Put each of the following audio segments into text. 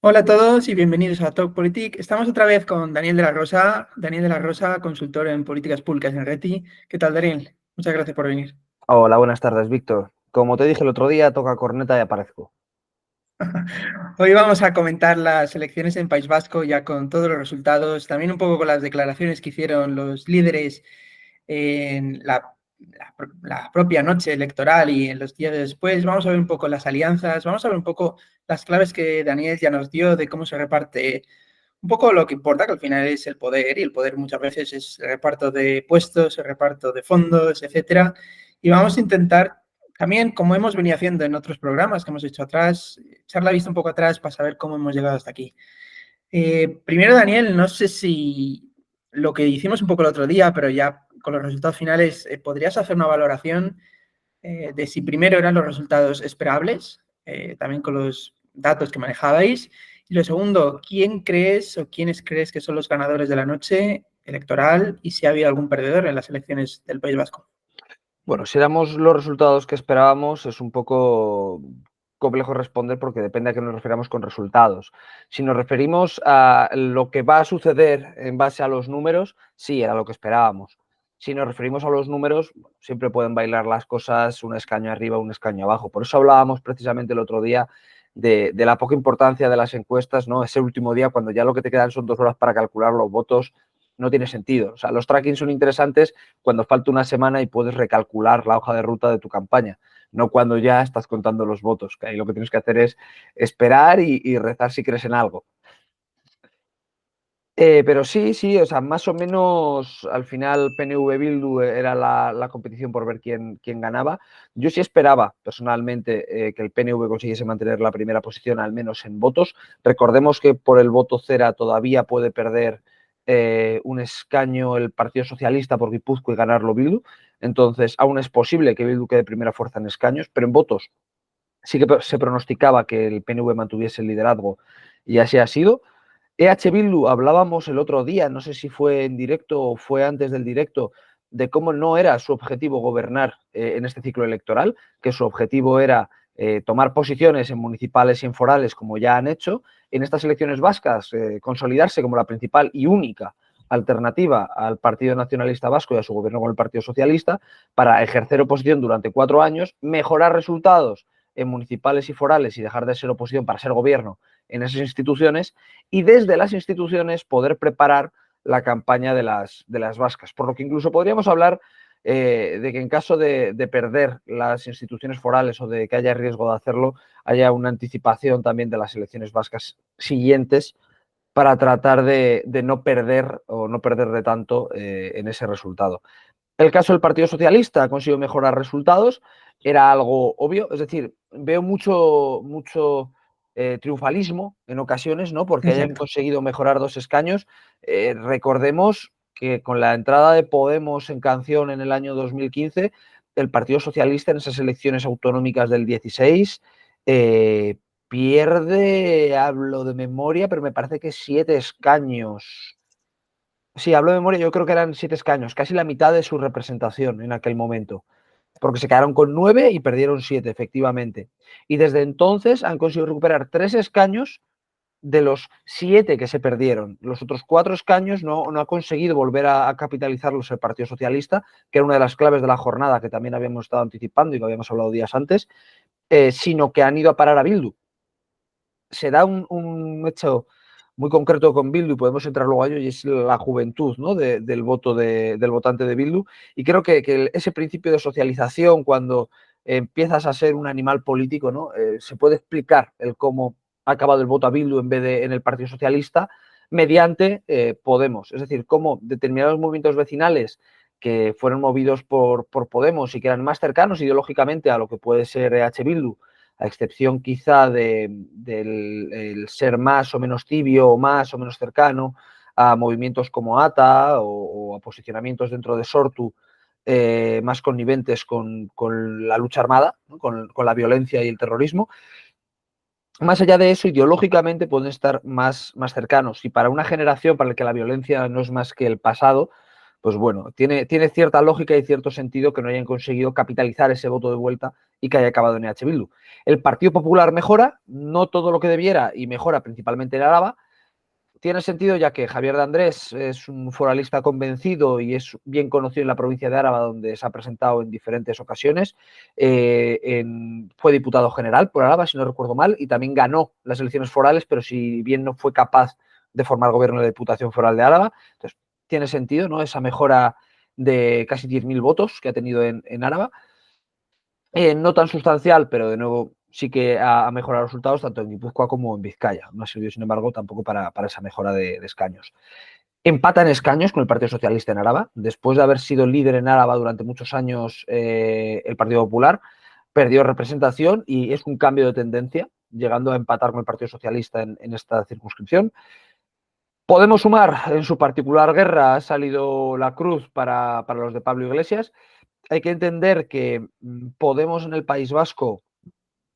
Hola a todos y bienvenidos a Talk Politic. Estamos otra vez con Daniel de la Rosa. Daniel de la Rosa, consultor en políticas públicas en RETI. ¿Qué tal, Daniel? Muchas gracias por venir. Hola, buenas tardes, Víctor. Como te dije el otro día, toca corneta y aparezco. Hoy vamos a comentar las elecciones en País Vasco, ya con todos los resultados, también un poco con las declaraciones que hicieron los líderes en la propia noche electoral y en los días después. Vamos a ver un poco las alianzas, vamos a ver un poco las claves que Daniel ya nos dio de cómo se reparte un poco lo que importa, que al final es el poder, y el poder muchas veces es el reparto de puestos, el reparto de fondos, etcétera. Y vamos a intentar también, como hemos venido haciendo en otros programas que hemos hecho atrás, echar la vista un poco atrás para saber cómo hemos llegado hasta aquí. Primero, Daniel, no sé si lo que hicimos un poco el otro día, pero ya con los resultados finales, ¿podrías hacer una valoración de si primero eran los resultados esperables, también con los datos que manejabais? Y lo segundo, ¿quién crees o quiénes crees que son los ganadores de la noche electoral y si ha habido algún perdedor en las elecciones del País Vasco? Bueno, si damos los resultados que esperábamos, es un poco complejo responder porque depende a qué nos referamos con resultados. Si nos referimos a lo que va a suceder en base a los números, sí, era lo que esperábamos. Si nos referimos a los números, siempre pueden bailar las cosas un escaño arriba, un escaño abajo. Por eso hablábamos precisamente el otro día de la poca importancia de las encuestas, ¿no? Ese último día, cuando ya lo que te quedan son 2 horas para calcular los votos, no tiene sentido. O sea, los trackings son interesantes cuando falta una semana y puedes recalcular la hoja de ruta de tu campaña, no cuando ya estás contando los votos, que ahí lo que tienes que hacer es esperar y rezar si crees en algo. Pero sí, o sea, más o menos al final PNV-Bildu era la competición por ver quién ganaba. Yo sí esperaba personalmente que el PNV consiguiese mantener la primera posición, al menos en votos. Recordemos que por el voto cera todavía puede perder un escaño el Partido Socialista por Guipúzcoa y ganarlo Bildu. Entonces, aún es posible que Bildu quede primera fuerza en escaños, pero en votos sí que se pronosticaba que el PNV mantuviese el liderazgo y así ha sido. EH Bildu, hablábamos el otro día, no sé si fue en directo o fue antes del directo, de cómo no era su objetivo gobernar en este ciclo electoral, que su objetivo era tomar posiciones en municipales y en forales, como ya han hecho, en estas elecciones vascas, consolidarse como la principal y única alternativa al Partido Nacionalista Vasco y a su gobierno con el Partido Socialista, para ejercer oposición durante 4 años, mejorar resultados en municipales y forales y dejar de ser oposición para ser gobierno en esas instituciones, y desde las instituciones poder preparar la campaña de las vascas. Por lo que incluso podríamos hablar de que en caso de perder las instituciones forales o de que haya riesgo de hacerlo, haya una anticipación también de las elecciones vascas siguientes para tratar de no perder o no perder de tanto en ese resultado. El caso del Partido Socialista ha conseguido mejorar resultados, era algo obvio, es decir, veo mucho triunfalismo en ocasiones, ¿no? Porque hayan Exacto. conseguido mejorar 2 escaños. Recordemos que con la entrada de Podemos en Canción en el año 2015, el Partido Socialista en esas elecciones autonómicas del 16 pierde, hablo de memoria, pero me parece que 7 escaños. Sí, hablo de memoria, yo creo que eran 7 escaños, casi la mitad de su representación en aquel momento, porque se quedaron con 9 y perdieron 7, efectivamente. Y desde entonces han conseguido recuperar 3 escaños de los 7 que se perdieron. Los otros 4 escaños no ha conseguido volver a capitalizarlos el Partido Socialista, que era una de las claves de la jornada que también habíamos estado anticipando y que habíamos hablado días antes, sino que han ido a parar a Bildu. Se da un hecho muy concreto con Bildu, y podemos entrar luego a ello, y es la juventud, ¿no? del votante de Bildu. Y creo que ese principio de socialización, cuando empiezas a ser un animal político, ¿no? Se puede explicar el cómo ha acabado el voto a Bildu en vez de en el Partido Socialista mediante Podemos. Es decir, cómo determinados movimientos vecinales que fueron movidos por Podemos y que eran más cercanos ideológicamente a lo que puede ser EH Bildu, a excepción quizá del ser más o menos tibio o más o menos cercano a movimientos como ATA o a posicionamientos dentro de Sortu más conniventes con la lucha armada, ¿no? con la violencia y el terrorismo. Más allá de eso, ideológicamente pueden estar más cercanos, y para una generación para la que la violencia no es más que el pasado, pues bueno, tiene cierta lógica y cierto sentido que no hayan conseguido capitalizar ese voto de vuelta y que haya acabado en EH Bildu. El Partido Popular mejora, no todo lo que debiera, y mejora principalmente en Álava. Tiene sentido ya que Javier de Andrés es un foralista convencido y es bien conocido en la provincia de Álava, donde se ha presentado en diferentes ocasiones. Fue diputado general por Álava, si no recuerdo mal, y también ganó las elecciones forales, pero si bien no fue capaz de formar gobierno de la Diputación Foral de Álava. Entonces, tiene sentido, ¿no?, esa mejora de casi 10.000 votos que ha tenido en Álava. No tan sustancial, pero de nuevo sí que ha mejorado los resultados tanto en Guipúzcoa como en Vizcaya. No ha servido, sin embargo, tampoco para esa mejora de escaños. Empata en escaños con el Partido Socialista en Álava. Después de haber sido líder en Álava durante muchos años, el Partido Popular perdió representación y es un cambio de tendencia, llegando a empatar con el Partido Socialista en esta circunscripción. Podemos sumar, en su particular guerra ha salido la cruz para los de Pablo Iglesias. Hay que entender que Podemos en el País Vasco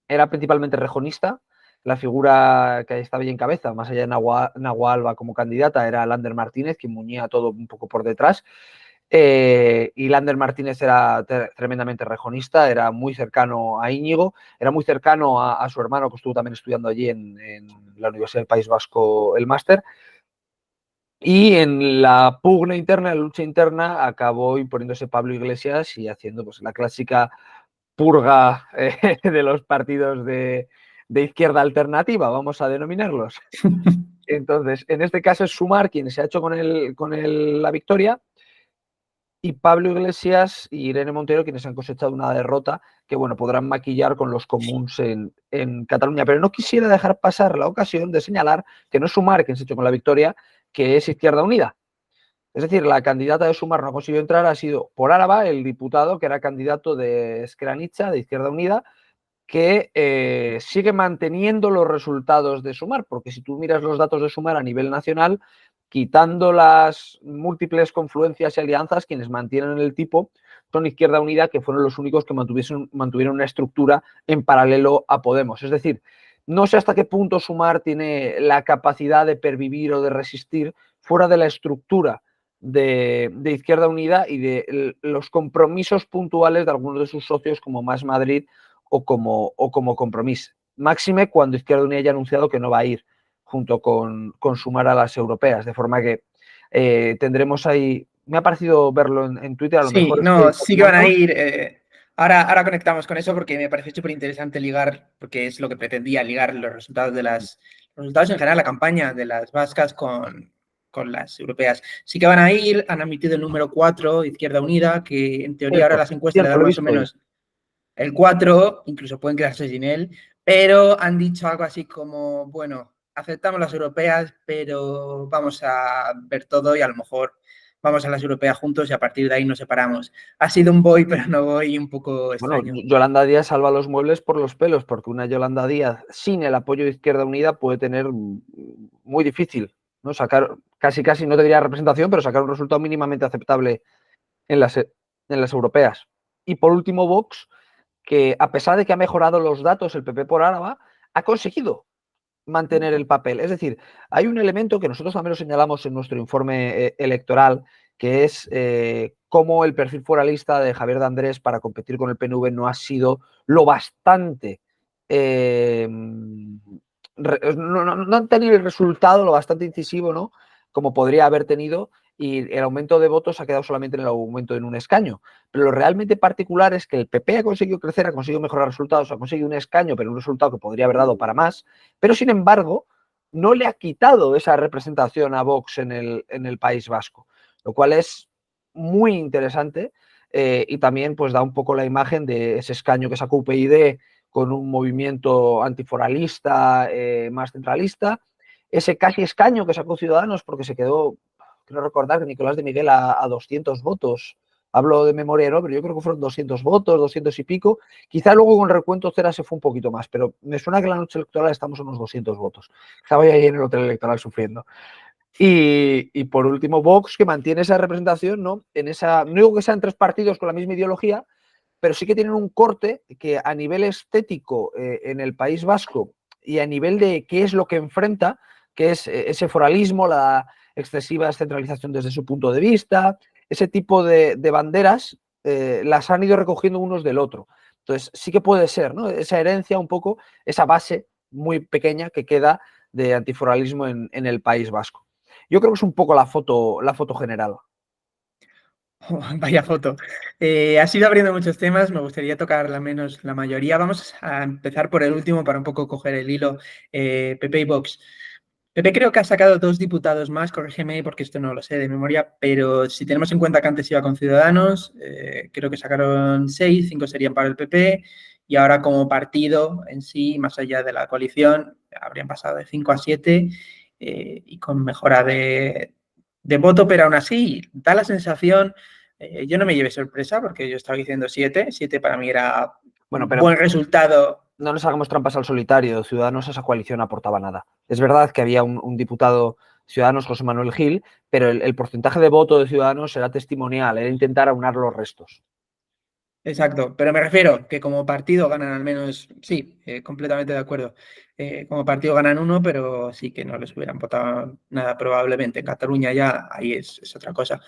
era principalmente rejonista. La figura que estaba ahí en cabeza, más allá de Nahua Alba como candidata, era Lander Martínez, quien muñía todo un poco por detrás. Y Lander Martínez era tremendamente rejonista, era muy cercano a Íñigo, era muy cercano a su hermano, que estuvo también estudiando allí en la Universidad del País Vasco el máster. Y en la pugna interna, la lucha interna, acabó imponiéndose Pablo Iglesias y haciendo pues la clásica purga de los partidos de izquierda alternativa, vamos a denominarlos. Entonces, en este caso es Sumar quien se ha hecho con la victoria, y Pablo Iglesias y Irene Montero quienes han cosechado una derrota que, bueno, podrán maquillar con los comuns en Cataluña. Pero no quisiera dejar pasar la ocasión de señalar que no es Sumar quien se ha hecho con la victoria, que es Izquierda Unida. Es decir, la candidata de Sumar no ha conseguido entrar, ha sido por Álava el diputado que era candidato de Ezker Anitza, de Izquierda Unida, que sigue manteniendo los resultados de Sumar, porque si tú miras los datos de Sumar a nivel nacional, quitando las múltiples confluencias y alianzas, quienes mantienen el tipo son Izquierda Unida, que fueron los únicos que mantuvieron una estructura en paralelo a Podemos. Es decir, no sé hasta qué punto Sumar tiene la capacidad de pervivir o de resistir fuera de la estructura de Izquierda Unida y de los compromisos puntuales de algunos de sus socios como Más Madrid o como Compromís. Máxime cuando Izquierda Unida ya ha anunciado que no va a ir junto con Sumar a las europeas, de forma que tendremos ahí, me ha parecido verlo en Twitter, a lo Sí, mejor no, estoy sí que van a copiando. ir. Ahora conectamos con eso porque me parece súper interesante ligar, porque es lo que pretendía, ligar los resultados los resultados en general, la campaña de las vascas con las europeas. Sí que van a ir, han admitido el número 4, Izquierda Unida, que en teoría ahora las encuestas le Cierto, dan lo he más o visto hoy. menos el 4, incluso pueden quedarse sin él, pero han dicho algo así como, bueno, aceptamos las europeas, pero vamos a ver todo y a lo mejor vamos a las europeas juntos y a partir de ahí nos separamos. Ha sido un voy, pero no voy un poco Bueno, extraño. Yolanda Díaz salva los muebles por los pelos, porque una Yolanda Díaz sin el apoyo de Izquierda Unida puede tener muy difícil, ¿no? Sacar casi, no te diría representación, pero sacar un resultado mínimamente aceptable en las europeas. Y por último, Vox, que a pesar de que ha mejorado los datos el PP por Álava, ha conseguido mantener el papel. Es decir, hay un elemento que nosotros también lo señalamos en nuestro informe electoral, que es cómo el perfil foralista de Javier de Andrés para competir con el PNV no ha sido lo bastante... no han tenido el resultado lo bastante incisivo, ¿no?, como podría haber tenido, y el aumento de votos ha quedado solamente en el aumento en un escaño. Pero lo realmente particular es que el PP ha conseguido crecer, ha conseguido mejorar resultados, ha conseguido un escaño, pero un resultado que podría haber dado para más, pero sin embargo no le ha quitado esa representación a Vox en el País Vasco, lo cual es muy interesante y también pues da un poco la imagen de ese escaño que sacó UPyD con un movimiento antiforalista más centralista, ese casi escaño que sacó Ciudadanos porque se quedó, quiero recordar que Nicolás de Miguel a 200 votos, hablo de memoria, ¿no?, pero yo creo que fueron 200 votos, 200 y pico, quizá luego con el recuento cera se fue un poquito más, pero me suena que la noche electoral estamos a unos 200 votos, estaba ahí en el hotel electoral sufriendo. Y por último, Vox, que mantiene esa representación, ¿no? No digo que sean tres partidos con la misma ideología, pero sí que tienen un corte que a nivel estético en el País Vasco y a nivel de qué es lo que enfrenta, que es ese foralismo, la excesiva descentralización desde su punto de vista, ese tipo de banderas las han ido recogiendo unos del otro. Entonces, sí que puede ser, ¿no? Esa herencia, un poco, esa base muy pequeña que queda de antiforalismo en el País Vasco. Yo creo que es un poco la foto general. Vaya foto. Has ido abriendo muchos temas, me gustaría tocar al menos la mayoría. Vamos a empezar por el último para un poco coger el hilo. PP y Vox. PP creo que ha sacado 2 diputados más, corrígeme porque esto no lo sé de memoria, pero si tenemos en cuenta que antes iba con Ciudadanos, creo que sacaron 6, 5 serían para el PP y ahora como partido en sí, más allá de la coalición, habrían pasado de 5 a 7 y con mejora de voto, pero aún así da la sensación, yo no me llevé sorpresa porque yo estaba diciendo 7, 7 para mí era Bueno, un pero buen resultado. no nos hagamos trampas al solitario. Ciudadanos a esa coalición no aportaba nada. Es verdad que había un diputado Ciudadanos, José Manuel Gil, pero el porcentaje de voto de Ciudadanos era testimonial, era intentar aunar los restos. Exacto, pero me refiero que como partido ganan al menos, sí, completamente de acuerdo. Como partido ganan uno, pero sí que no les hubieran votado nada probablemente. En Cataluña ya ahí es otra cosa.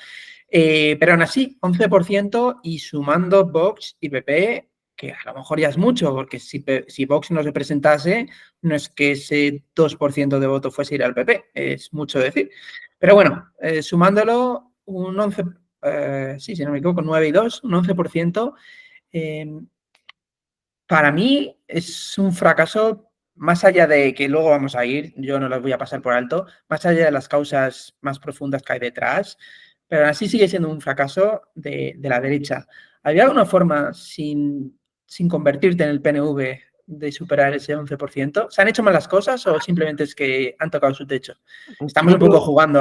Pero aún así, 11% y sumando Vox y PP, que a lo mejor ya es mucho, porque si Vox no se presentase, no es que ese 2% de voto fuese ir al PP, es mucho decir. Pero bueno, sumándolo, un 11, sí, si no me equivoco, 9 y 2, un 11%. Eh, para mí es un fracaso, más allá de que luego vamos a ir, yo no las voy a pasar por alto, más allá de las causas más profundas que hay detrás, pero aún así sigue siendo un fracaso de la derecha. ¿Había alguna forma, sin convertirte en el PNV, de superar ese 11%? ¿Se han hecho mal las cosas o simplemente es que han tocado su techo? Estamos Yo un poco creo, jugando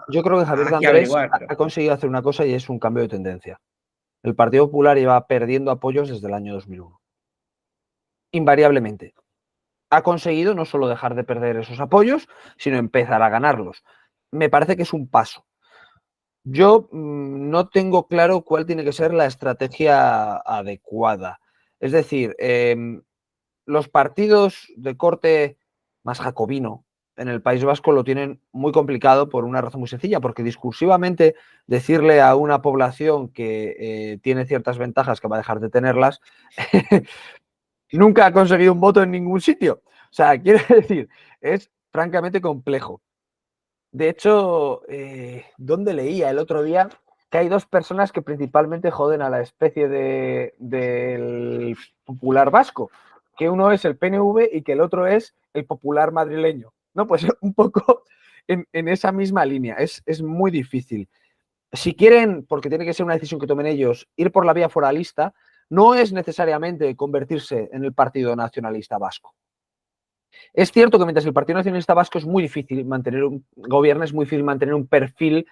yo creo que Javier de aquí a Andrés averiguar, pero... ha conseguido hacer una cosa y es un cambio de tendencia. El Partido Popular lleva perdiendo apoyos desde el año 2001. Invariablemente. Ha conseguido no solo dejar de perder esos apoyos, sino empezar a ganarlos. Me parece que es un paso. Yo no tengo claro cuál tiene que ser la estrategia adecuada. Es decir, los partidos de corte más jacobino en el País Vasco lo tienen muy complicado por una razón muy sencilla, porque discursivamente decirle a una población que tiene ciertas ventajas que va a dejar de tenerlas, nunca ha conseguido un voto en ningún sitio. O sea, quiere decir, es francamente complejo. De hecho, ¿dónde leía el otro día? Que hay dos personas que principalmente joden a la especie del popular vasco, que uno es el PNV y que el otro es el popular madrileño. No, pues un poco en esa misma línea. Es muy difícil. Si quieren, porque tiene que ser una decisión que tomen ellos, ir por la vía foralista, no es necesariamente convertirse en el Partido Nacionalista Vasco. Es cierto que mientras el Partido Nacionalista Vasco es muy difícil mantener un gobierno, es muy difícil mantener un perfil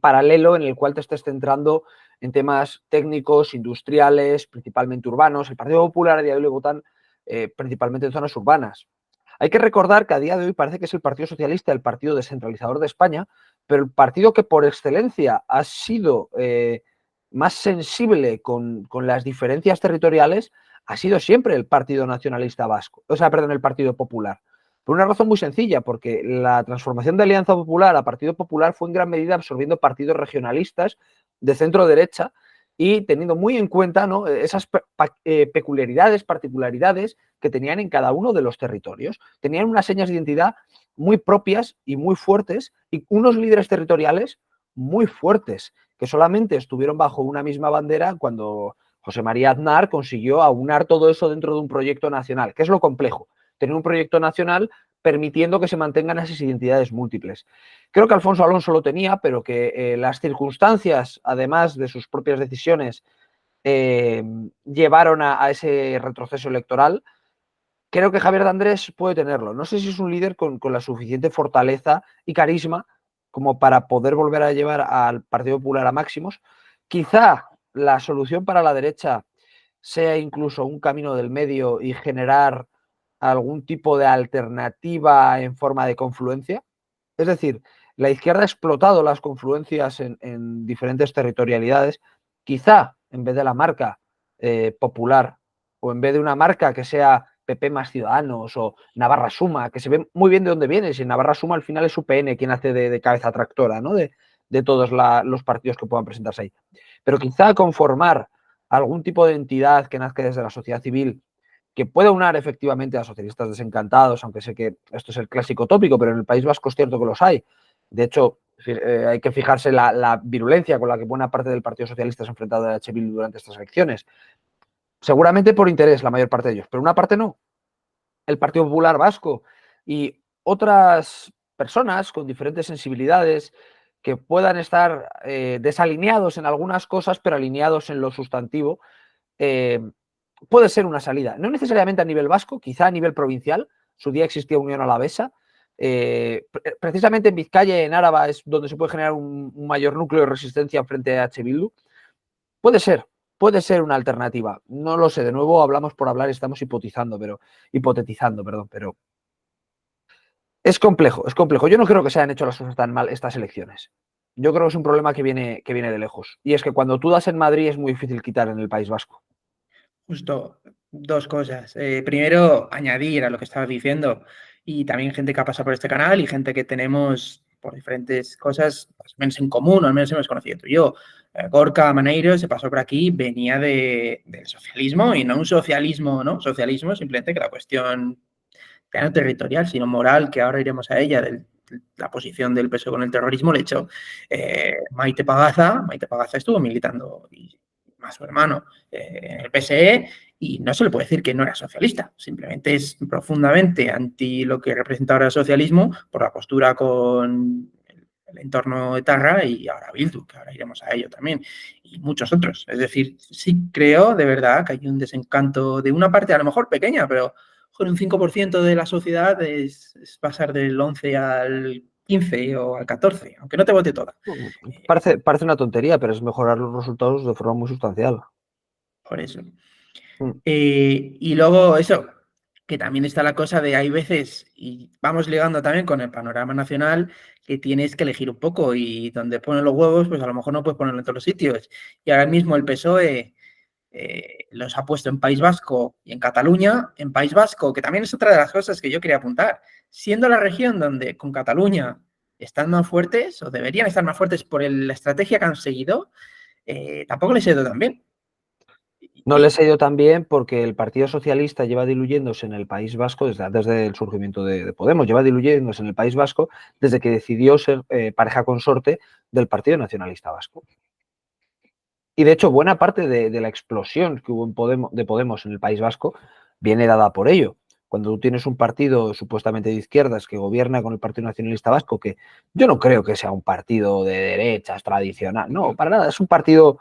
paralelo en el cual te estés centrando en temas técnicos, industriales, principalmente urbanos. El Partido Popular a día de hoy votan principalmente en zonas urbanas. Hay que recordar que a día de hoy parece que es el Partido Socialista el partido descentralizador de España, pero el partido que por excelencia ha sido más sensible con las diferencias territoriales ha sido siempre el Partido Nacionalista Vasco, o sea, perdón, el Partido Popular. Por una razón muy sencilla, porque la transformación de Alianza Popular a Partido Popular fue en gran medida absorbiendo partidos regionalistas de centro derecha y teniendo muy en cuenta, ¿no?, esas peculiaridades, particularidades que tenían en cada uno de los territorios. Tenían unas señas de identidad muy propias y muy fuertes y unos líderes territoriales muy fuertes que solamente estuvieron bajo una misma bandera cuando José María Aznar consiguió aunar todo eso dentro de un proyecto nacional, que es lo complejo, tener un proyecto nacional permitiendo que se mantengan esas identidades múltiples. Creo que Alfonso Alonso lo tenía, pero que las circunstancias, además de sus propias decisiones, llevaron a ese retroceso electoral. Creo que Javier de Andrés puede tenerlo. No sé si es un líder con la suficiente fortaleza y carisma como para poder volver a llevar al Partido Popular a máximos. Quizá la solución para la derecha sea incluso un camino del medio y generar algún tipo de alternativa en forma de confluencia. Es decir, la izquierda ha explotado las confluencias en diferentes territorialidades. Quizá en vez de la marca popular o en vez de una marca que sea PP más Ciudadanos o Navarra Suma, que se ve muy bien de dónde viene. Si Navarra Suma al final es UPN quien hace de cabeza tractora, ¿no?, de todos los partidos que puedan presentarse ahí. Pero quizá conformar algún tipo de entidad que nazca desde la sociedad civil, que pueda unar efectivamente a socialistas desencantados, aunque sé que esto es el clásico tópico, pero en el País Vasco es cierto que los hay. De hecho, hay que fijarse la virulencia con la que buena parte del Partido Socialista se ha enfrentado a H. Bildu durante estas elecciones. Seguramente por interés, la mayor parte de ellos, pero una parte no. El Partido Popular Vasco y otras personas con diferentes sensibilidades que puedan estar desalineados en algunas cosas, pero alineados en lo sustantivo, puede ser una salida. No necesariamente a nivel vasco, quizá a nivel provincial. Su día existía Unión Alavesa. Precisamente en Vizcaya y en Áraba es donde se puede generar un mayor núcleo de resistencia frente a H. Bildu. Puede ser una alternativa. No lo sé, de nuevo hablamos por hablar, estamos hipotetizando, pero es complejo, es complejo. Yo no creo que se hayan hecho las cosas tan mal estas elecciones. Yo creo que es un problema que viene de lejos. Y es que cuando tú das en Madrid es muy difícil quitar en el País Vasco. Justo dos cosas. Primero, añadir a lo que estabas diciendo, y también gente que ha pasado por este canal y gente que tenemos por diferentes cosas, más o menos en común, o al menos hemos conocido tú y yo. Gorka Maneiro se pasó por aquí, venía del socialismo, y no un socialismo, ¿no? Socialismo simplemente que la cuestión ya no territorial, sino moral, que ahora iremos a ella, de la posición del PSOE con el terrorismo, le echó Maite Pagaza. Maite Pagaza estuvo militando, y más su hermano, en el PSE, y no se le puede decir que no era socialista, simplemente es profundamente anti lo que representa ahora el socialismo por la postura con el entorno etarra, y ahora Bildu, que ahora iremos a ello también, y muchos otros. Es decir, sí creo de verdad que hay un desencanto de una parte, a lo mejor pequeña, pero con un 5% de la sociedad es pasar del 11 al 15 o al 14, aunque no te vote toda. Parece una tontería, pero es mejorar los resultados de forma muy sustancial. Por eso. Y luego eso, que también está la cosa de hay veces, y vamos ligando también con el panorama nacional, que tienes que elegir un poco, y donde ponen los huevos, pues a lo mejor no puedes ponerlo en todos los sitios. Y ahora mismo el PSOE los ha puesto en País Vasco y en Cataluña. En País Vasco, que también es otra de las cosas que yo quería apuntar, siendo la región donde con Cataluña están más fuertes, o deberían estar más fuertes por la estrategia que han seguido, tampoco les ha ido tan bien. No les ha ido tan bien porque el Partido Socialista lleva diluyéndose en el País Vasco desde el surgimiento de Podemos, lleva diluyéndose en el País Vasco desde que decidió ser pareja consorte del Partido Nacionalista Vasco. Y de hecho, buena parte de la explosión que hubo de Podemos en el País Vasco viene dada por ello. Cuando tú tienes un partido supuestamente de izquierdas que gobierna con el Partido Nacionalista Vasco, que yo no creo que sea un partido de derechas tradicional, no, para nada, es un partido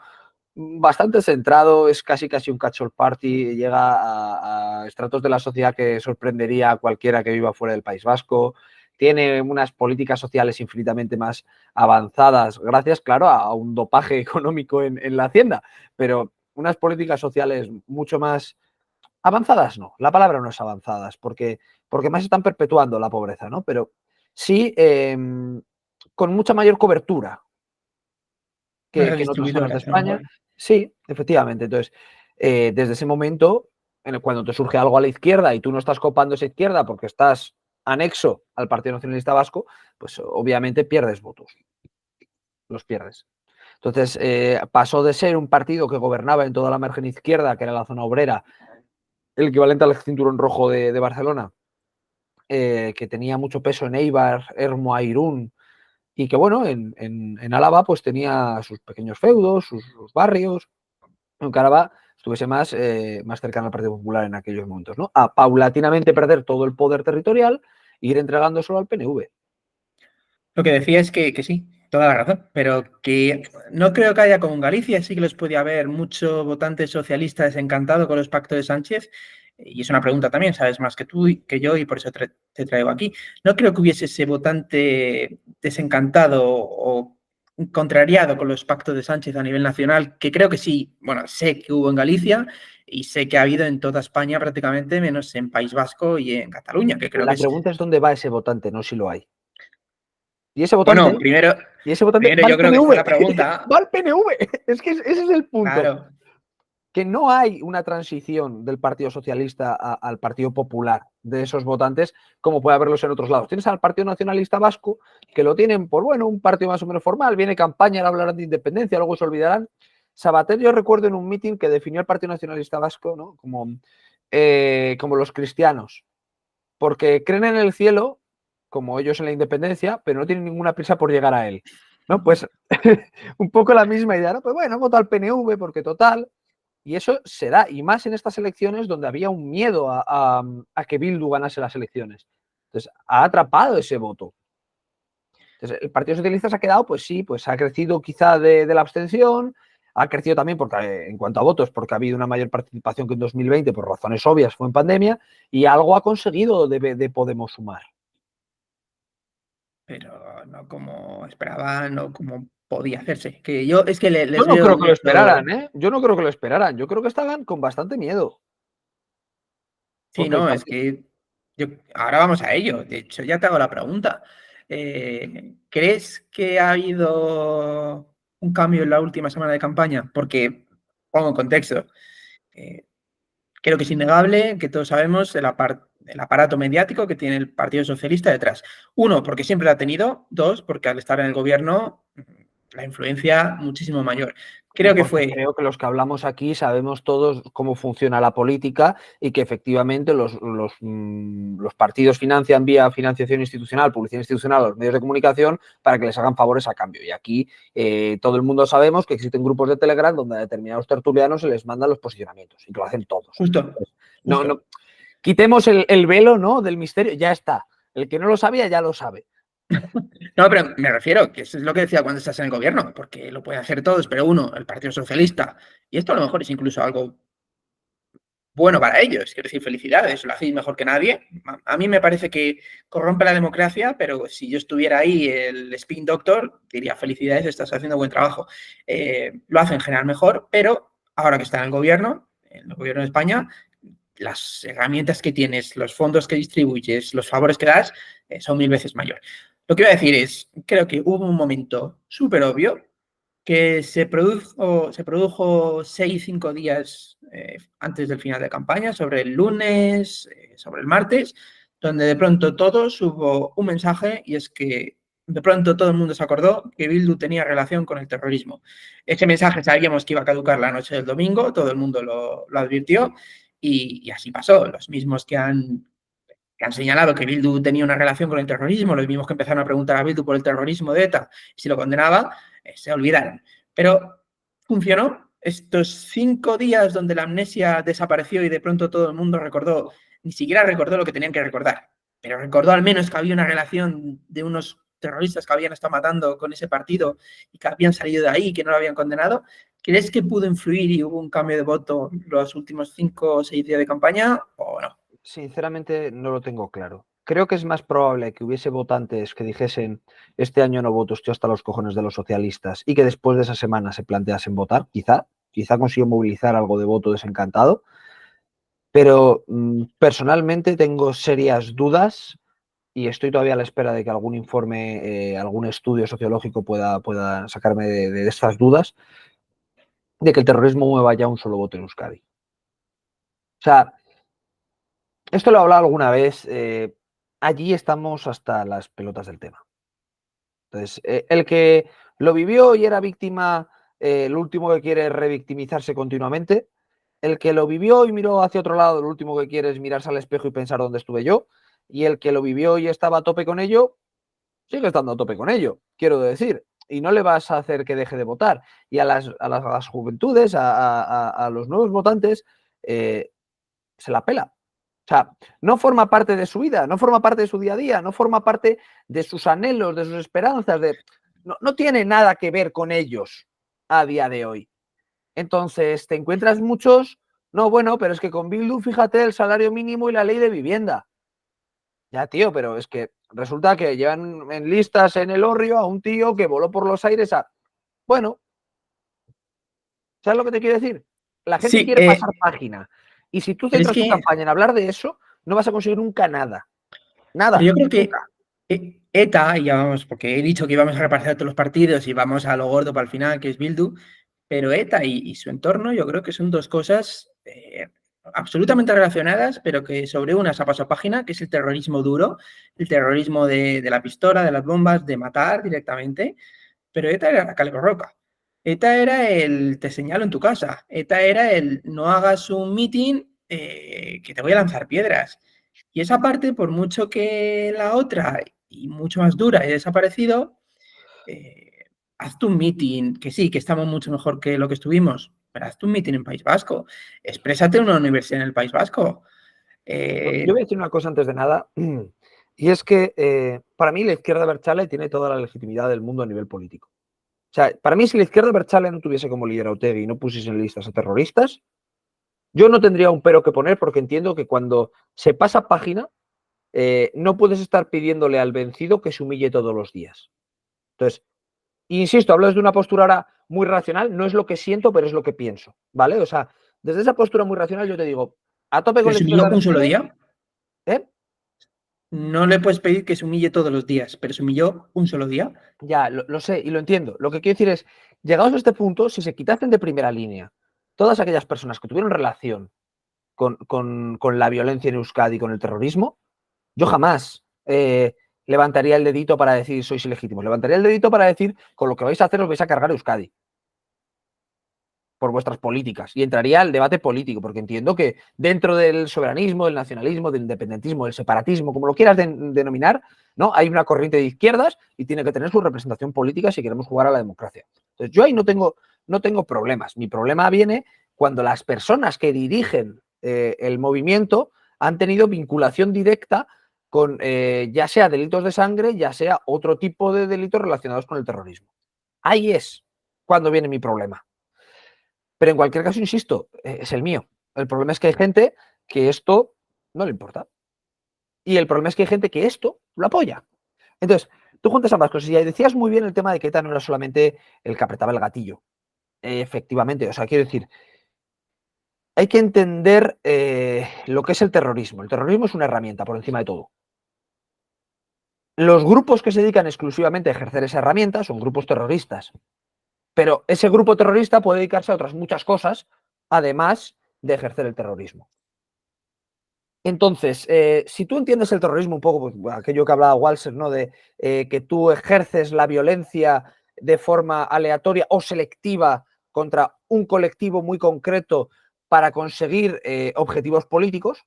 bastante centrado, es casi un catch-all party, llega a estratos de la sociedad que sorprendería a cualquiera que viva fuera del País Vasco, tiene unas políticas sociales infinitamente más avanzadas, gracias, claro, a un dopaje económico en la hacienda, pero unas políticas sociales mucho más avanzadas, no, la palabra no es avanzadas, porque más están perpetuando la pobreza, ¿no? Pero sí con mucha mayor cobertura que en otras zonas de España. Sí, efectivamente. Entonces, desde ese momento, cuando te surge algo a la izquierda y tú no estás copando esa izquierda porque estás anexo al Partido Nacionalista Vasco, pues obviamente pierdes votos. Los pierdes. Entonces, pasó de ser un partido que gobernaba en toda la margen izquierda, que era la zona obrera, el equivalente al cinturón rojo de Barcelona, que tenía mucho peso en Eibar, Ermua, Irún, y que, bueno, en Álava pues tenía sus pequeños feudos, sus barrios, aunque Álava estuviese más cercana al Partido Popular en aquellos momentos, ¿no? A paulatinamente perder todo el poder territorial e ir entregándoselo al PNV. Lo que decía es que sí, toda la razón, pero que no creo que haya como en Galicia, sí que les podía haber mucho votante socialista desencantado con los pactos de Sánchez, y es una pregunta también, sabes más que tú y que yo, y por eso te traigo aquí. No creo que hubiese ese votante desencantado o contrariado con los pactos de Sánchez a nivel nacional, que creo que sí, bueno, sé que hubo en Galicia y sé que ha habido en toda España prácticamente, menos en País Vasco y en Cataluña, que creo La que es... pregunta es dónde va ese votante, no si lo hay. Y ese Bueno, votante, primero va yo al creo que está PNV. la pregunta. Va al PNV. Es que ese es el punto. Claro. que no hay una transición del Partido Socialista al Partido Popular de esos votantes como puede haberlos en otros lados. Tienes al Partido Nacionalista Vasco, que lo tienen por, bueno, un partido más o menos formal, viene campaña, ahora hablarán de independencia, luego se olvidarán. Sabater, yo recuerdo en un meeting que definió al Partido Nacionalista Vasco, ¿no?, como los cristianos, porque creen en el cielo, como ellos en la independencia, pero no tienen ninguna prisa por llegar a él, ¿no? Pues un poco la misma idea, ¿no? Pues bueno, voto al PNV porque total, y eso se da, y más en estas elecciones donde había un miedo a que Bildu ganase las elecciones. Entonces, ha atrapado ese voto. Entonces, el Partido Socialista se ha quedado, pues sí, pues ha crecido quizá de la abstención, ha crecido también porque, en cuanto a votos, porque ha habido una mayor participación que en 2020, por razones obvias, fue en pandemia, y algo ha conseguido de Podemos sumar. Pero no como esperaban, no como podía hacerse. Que yo es que Yo les no veo creo que lo esperaran, mucho. ¿eh? Yo no creo que lo esperaran. Yo creo que estaban con bastante miedo. Sí, Porque el no, es partido. que ahora vamos a ello. De hecho, ya te hago la pregunta. ¿Crees que ha habido un cambio en la última semana de campaña? Porque, pongo en contexto, eh, creo que es innegable que todos sabemos el aparato mediático que tiene el Partido Socialista detrás. Uno, porque siempre lo ha tenido. Dos, porque al estar en el gobierno, la influencia muchísimo mayor. Y Creo que porque fue creo que los que hablamos aquí sabemos todos cómo funciona la política y que efectivamente los partidos financian vía financiación institucional, publicidad institucional a los medios de comunicación para que les hagan favores a cambio. Y aquí todo el mundo sabemos que existen grupos de Telegram donde a determinados tertulianos se les mandan los posicionamientos y que lo hacen todos. justo, No, justo. no, quitemos el velo, ¿no?, del misterio, ya está. El que no lo sabía ya lo sabe. No, pero me refiero que eso es lo que decía cuando estás en el gobierno, porque lo pueden hacer todos, pero uno, el Partido Socialista, y esto a lo mejor es incluso algo bueno para ellos, quiero decir, felicidades, lo hacéis mejor que nadie. A mí me parece que corrompe la democracia, pero si yo estuviera ahí, el spin doctor, diría felicidades, estás haciendo buen trabajo. Lo hacen en general mejor, pero ahora que está en el gobierno de España, las herramientas que tienes, los fondos que distribuyes, los favores que das, son 1000 veces mayor. Lo que iba a decir es, creo que hubo un momento súper obvio que se produjo 6, 5 días antes del final de campaña, sobre el lunes, sobre el martes, donde de pronto todos hubo un mensaje y es que de pronto todo el mundo se acordó que Bildu tenía relación con el terrorismo. Ese mensaje sabíamos que iba a caducar la noche del domingo, todo el mundo lo advirtió y así pasó. Los mismos que han señalado que Bildu tenía una relación con el terrorismo, los mismos que empezaron a preguntar a Bildu por el terrorismo de ETA, si lo condenaba, se olvidaron. Pero funcionó. Estos 5 días donde la amnesia desapareció y de pronto todo el mundo recordó, ni siquiera recordó lo que tenían que recordar, pero recordó al menos que había una relación de unos terroristas que habían estado matando con ese partido y que habían salido de ahí y que no lo habían condenado. ¿Crees que pudo influir y hubo un cambio de voto los últimos 5 o 6 días de campaña o no? Sinceramente no lo tengo claro. Creo que es más probable que hubiese votantes que dijesen este año no voto, estoy hasta los cojones de los socialistas y que después de esa semana se planteasen votar, quizá consiguió movilizar algo de voto desencantado, pero personalmente tengo serias dudas y estoy todavía a la espera de que algún informe, algún estudio sociológico pueda sacarme de estas dudas de que el terrorismo mueva ya un solo voto en Euskadi. O sea, esto lo he hablado alguna vez. Allí estamos hasta las pelotas del tema. Entonces, el que lo vivió y era víctima, lo último que quiere es revictimizarse continuamente. El que lo vivió y miró hacia otro lado, lo último que quiere es mirarse al espejo y pensar dónde estuve yo. Y el que lo vivió y estaba a tope con ello, sigue estando a tope con ello, quiero decir. Y no le vas a hacer que deje de votar. Y a las juventudes, a los nuevos votantes, se la pela. O sea, no forma parte de su vida, no forma parte de su día a día, no forma parte de sus anhelos, de sus esperanzas, no tiene nada que ver con ellos a día de hoy. Entonces, te encuentras muchos, no, bueno, pero es que con Bildu, fíjate, el salario mínimo y la ley de vivienda. Ya, tío, pero es que resulta que llevan en listas en el Orrio a un tío que voló por los aires a... Bueno, ¿sabes lo que te quiero decir? La gente Sí, quiere pasar página. Y si tú pero es centras tu que campaña en hablar de eso, no vas a conseguir nunca nada. Pero Nada, yo creo que nunca. ETA, y ya vamos, porque he dicho que íbamos a repartir todos los partidos y vamos a lo gordo para el final, que es Bildu, pero ETA y su entorno yo creo que son dos cosas absolutamente relacionadas, pero que sobre unas a paso a página, que es el terrorismo duro, el terrorismo de la pistola, de las bombas, de matar directamente, pero ETA era la Calvo Roca. ETA era el te señalo en tu casa. ETA era el no hagas un meeting que te voy a lanzar piedras. Y esa parte, por mucho que la otra y mucho más dura haya desaparecido, hazte un meeting, que sí, que estamos mucho mejor que lo que estuvimos, pero hazte un meeting en País Vasco. Exprésate en una universidad en el País Vasco. Yo voy a decir una cosa antes de nada, y es que para mí la izquierda Berchale tiene toda la legitimidad del mundo a nivel político. O sea, para mí si la izquierda Berchale no tuviese como líder a Otegi y no pusiese en listas a terroristas, yo no tendría un pero que poner porque entiendo que cuando se pasa página, no puedes estar pidiéndole al vencido que se humille todos los días. Entonces, insisto, hablo desde una postura ahora muy racional, no es lo que siento, pero es lo que pienso, ¿vale? O sea, desde esa postura muy racional yo te digo, a tope con ¿Pero la se humilló izquierda un solo Berchale, día? ¿eh? No le puedes pedir que se humille todos los días, pero se humilló un solo día. Ya, lo sé y lo entiendo. Lo que quiero decir es, llegados a este punto, si se quitasen de primera línea todas aquellas personas que tuvieron relación con la violencia en Euskadi, con el terrorismo, yo jamás levantaría el dedito para decir sois ilegítimos. Levantaría el dedito para decir con lo que vais a hacer os vais a cargar Euskadi por vuestras políticas. Y entraría al debate político, porque entiendo que dentro del soberanismo, del nacionalismo, del independentismo, del separatismo, como lo quieras denominar, ¿no? Hay una corriente de izquierdas y tiene que tener su representación política si queremos jugar a la democracia. Entonces, yo ahí no tengo problemas. Mi problema viene cuando las personas que dirigen el movimiento han tenido vinculación directa con ya sea delitos de sangre, ya sea otro tipo de delitos relacionados con el terrorismo. Ahí es cuando viene mi problema. Pero en cualquier caso, insisto, es el mío. El problema es que hay gente que esto no le importa. Y el problema es que hay gente que esto lo apoya. Entonces, tú juntas ambas cosas y decías muy bien el tema de que ETA no era solamente el que apretaba el gatillo. Efectivamente, o sea, quiero decir, hay que entender lo que es el terrorismo. El terrorismo es una herramienta por encima de todo. Los grupos que se dedican exclusivamente a ejercer esa herramienta son grupos terroristas. Pero ese grupo terrorista puede dedicarse a otras muchas cosas, además de ejercer el terrorismo. Entonces, si tú entiendes el terrorismo un poco, pues, aquello que hablaba Walser, ¿no? De que tú ejerces la violencia de forma aleatoria o selectiva contra un colectivo muy concreto para conseguir objetivos políticos,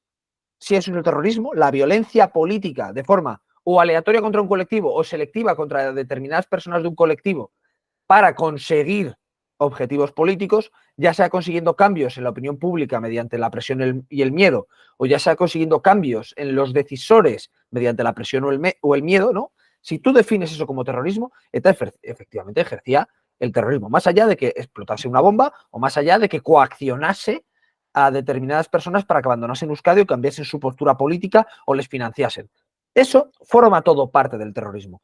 si eso es el terrorismo, la violencia política de forma o aleatoria contra un colectivo o selectiva contra determinadas personas de un colectivo para conseguir objetivos políticos, ya sea consiguiendo cambios en la opinión pública mediante la presión y el miedo, o ya sea consiguiendo cambios en los decisores mediante la presión o el miedo, ¿no? Si tú defines eso como terrorismo, ETA efectivamente ejercía el terrorismo, más allá de que explotase una bomba o más allá de que coaccionase a determinadas personas para que abandonasen Euskadi o cambiasen su postura política o les financiasen. Eso forma todo parte del terrorismo.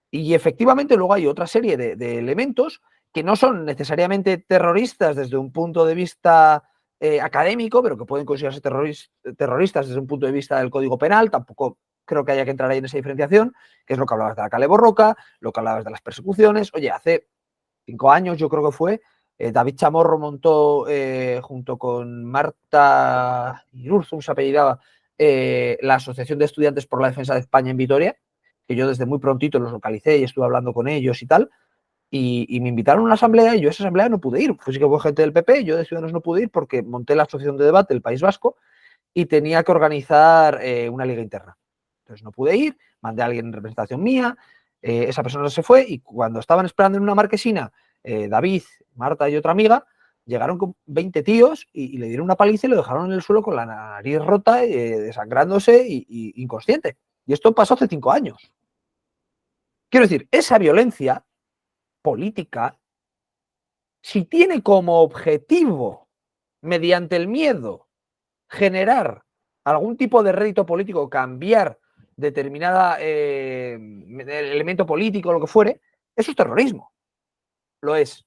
Y efectivamente luego hay otra serie de elementos que no son necesariamente terroristas desde un punto de vista académico, pero que pueden considerarse terroristas desde un punto de vista del Código Penal. Tampoco creo que haya que entrar ahí en esa diferenciación, que es lo que hablabas de la Kale Borroka, lo que hablabas de las persecuciones. Oye, hace 5 años yo creo que fue, David Chamorro montó junto con Marta Irurzum, se apellidaba, la Asociación de Estudiantes por la Defensa de España en Vitoria, que yo desde muy prontito los localicé y estuve hablando con ellos y tal, y me invitaron a una asamblea y yo a esa asamblea no pude ir. Pues sí que fue gente del PP, yo de Ciudadanos no pude ir porque monté la Asociación de Debate del País Vasco y tenía que organizar una liga interna. Entonces no pude ir, mandé a alguien en representación mía, esa persona se fue y cuando estaban esperando en una marquesina, David, Marta y otra amiga, llegaron con 20 tíos y le dieron una paliza y lo dejaron en el suelo con la nariz rota, desangrándose y inconsciente. Y esto pasó hace 5 años. Quiero decir, esa violencia política, si tiene como objetivo, mediante el miedo, generar algún tipo de rédito político, cambiar determinada elemento político, lo que fuere, eso es terrorismo. Lo es.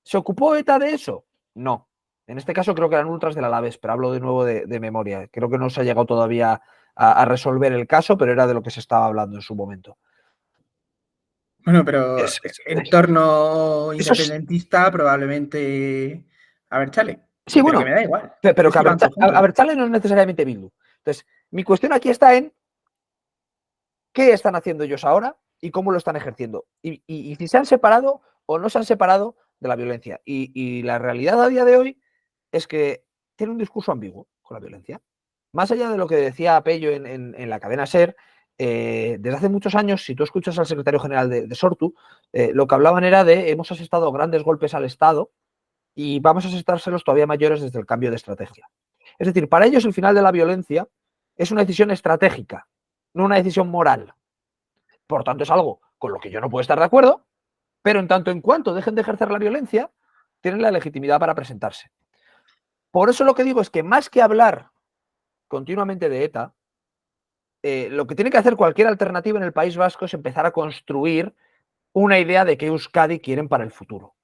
¿Se ocupó ETA de eso? No. En este caso creo que eran ultras del Alavés, pero hablo de nuevo de memoria. Creo que no se ha llegado todavía a resolver el caso, pero era de lo que se estaba hablando en su momento. Bueno, pero entorno eso es, independentista probablemente... A ver, chale. sí, Pero que bueno, me da igual. pero Es que que van todos juntos. Abertzale no es necesariamente Bildu. Entonces, mi cuestión aquí está en qué están haciendo ellos ahora y cómo lo están ejerciendo. Y si se han separado o no se han separado de la violencia. Y la realidad a día de hoy es que tiene un discurso ambiguo con la violencia. Más allá de lo que decía Pello en la cadena SER, desde hace muchos años, si tú escuchas al secretario general de Sortu, lo que hablaban era de hemos asestado grandes golpes al Estado y vamos a asestárselos todavía mayores desde el cambio de estrategia. Es decir, para ellos el final de la violencia es una decisión estratégica, no una decisión moral. Por tanto, es algo con lo que yo no puedo estar de acuerdo, pero en tanto en cuanto dejen de ejercer la violencia, tienen la legitimidad para presentarse. Por eso lo que digo es que más que hablar continuamente de ETA, lo que tiene que hacer cualquier alternativa en el País Vasco es empezar a construir una idea de qué Euskadi quieren para el futuro.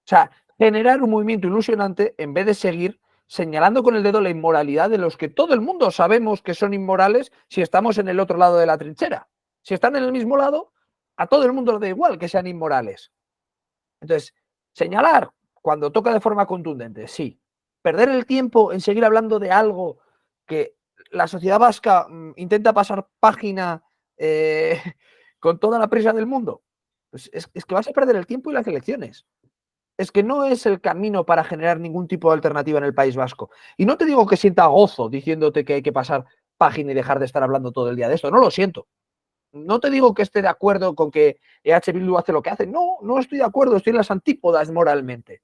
O sea, generar un movimiento ilusionante en vez de seguir señalando con el dedo la inmoralidad de los que todo el mundo sabemos que son inmorales si estamos en el otro lado de la trinchera. Si están en el mismo lado, a todo el mundo le da igual que sean inmorales. Entonces, señalar cuando toca de forma contundente, sí. Perder el tiempo en seguir hablando de algo que la sociedad vasca intenta pasar página con toda la prisa del mundo, pues es que vas a perder el tiempo y las elecciones. Es que no es el camino para generar ningún tipo de alternativa en el País Vasco. Y no te digo que sienta gozo diciéndote que hay que pasar página y dejar de estar hablando todo el día de esto. No lo siento. No te digo que esté de acuerdo con que EH Bildu hace lo que hace. No, no estoy de acuerdo. Estoy en las antípodas moralmente.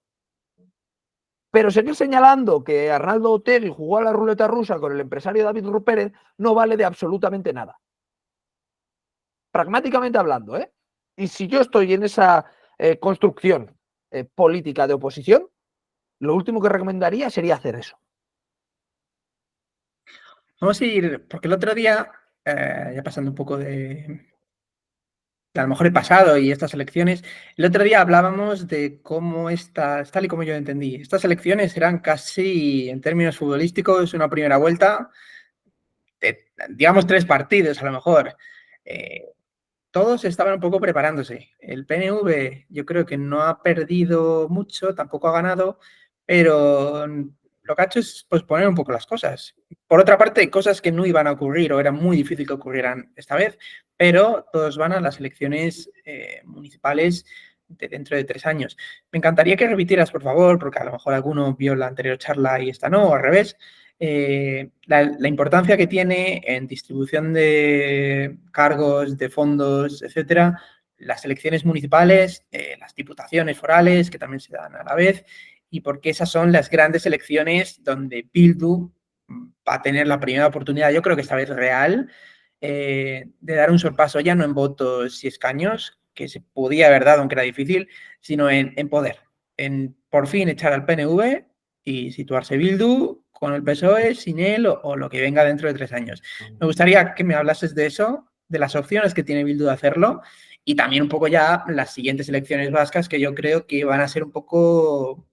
Pero seguir señalando que Arnaldo Otegi jugó a la ruleta rusa con el empresario David Rupérez no vale de absolutamente nada. Pragmáticamente hablando, ¿eh? Y si yo estoy en esa construcción política de oposición, lo último que recomendaría sería hacer eso. Vamos a ir, porque el otro día, ya pasando un poco de a lo mejor el pasado y estas elecciones, el otro día hablábamos de cómo estas, tal y como yo entendí, estas elecciones eran casi, en términos futbolísticos, una primera vuelta de, digamos, 3 partidos a lo mejor. Eh, Todos estaban un poco preparándose. El PNV yo creo que no ha perdido mucho, tampoco ha ganado, pero lo que ha hecho es posponer un poco las cosas. Por otra parte, hay cosas que no iban a ocurrir o era muy difícil que ocurrieran esta vez, pero todos van a las elecciones municipales de dentro de 3 años. Me encantaría que repitieras, por favor, porque a lo mejor alguno vio la anterior charla y esta no, o al revés, la importancia que tiene en distribución de cargos, de fondos, etcétera, las elecciones municipales, las diputaciones forales, que también se dan a la vez, y porque esas son las grandes elecciones donde Bildu va a tener la primera oportunidad, yo creo que esta vez real, de dar un sorpaso ya no en votos y escaños, que se podía haber dado aunque era difícil, sino en poder, en por fin echar al PNV y situarse Bildu con el PSOE, sin él o lo que venga dentro de 3 años. Me gustaría que me hablases de eso, de las opciones que tiene Bildu de hacerlo y también un poco ya las siguientes elecciones vascas que yo creo que van a ser un poco...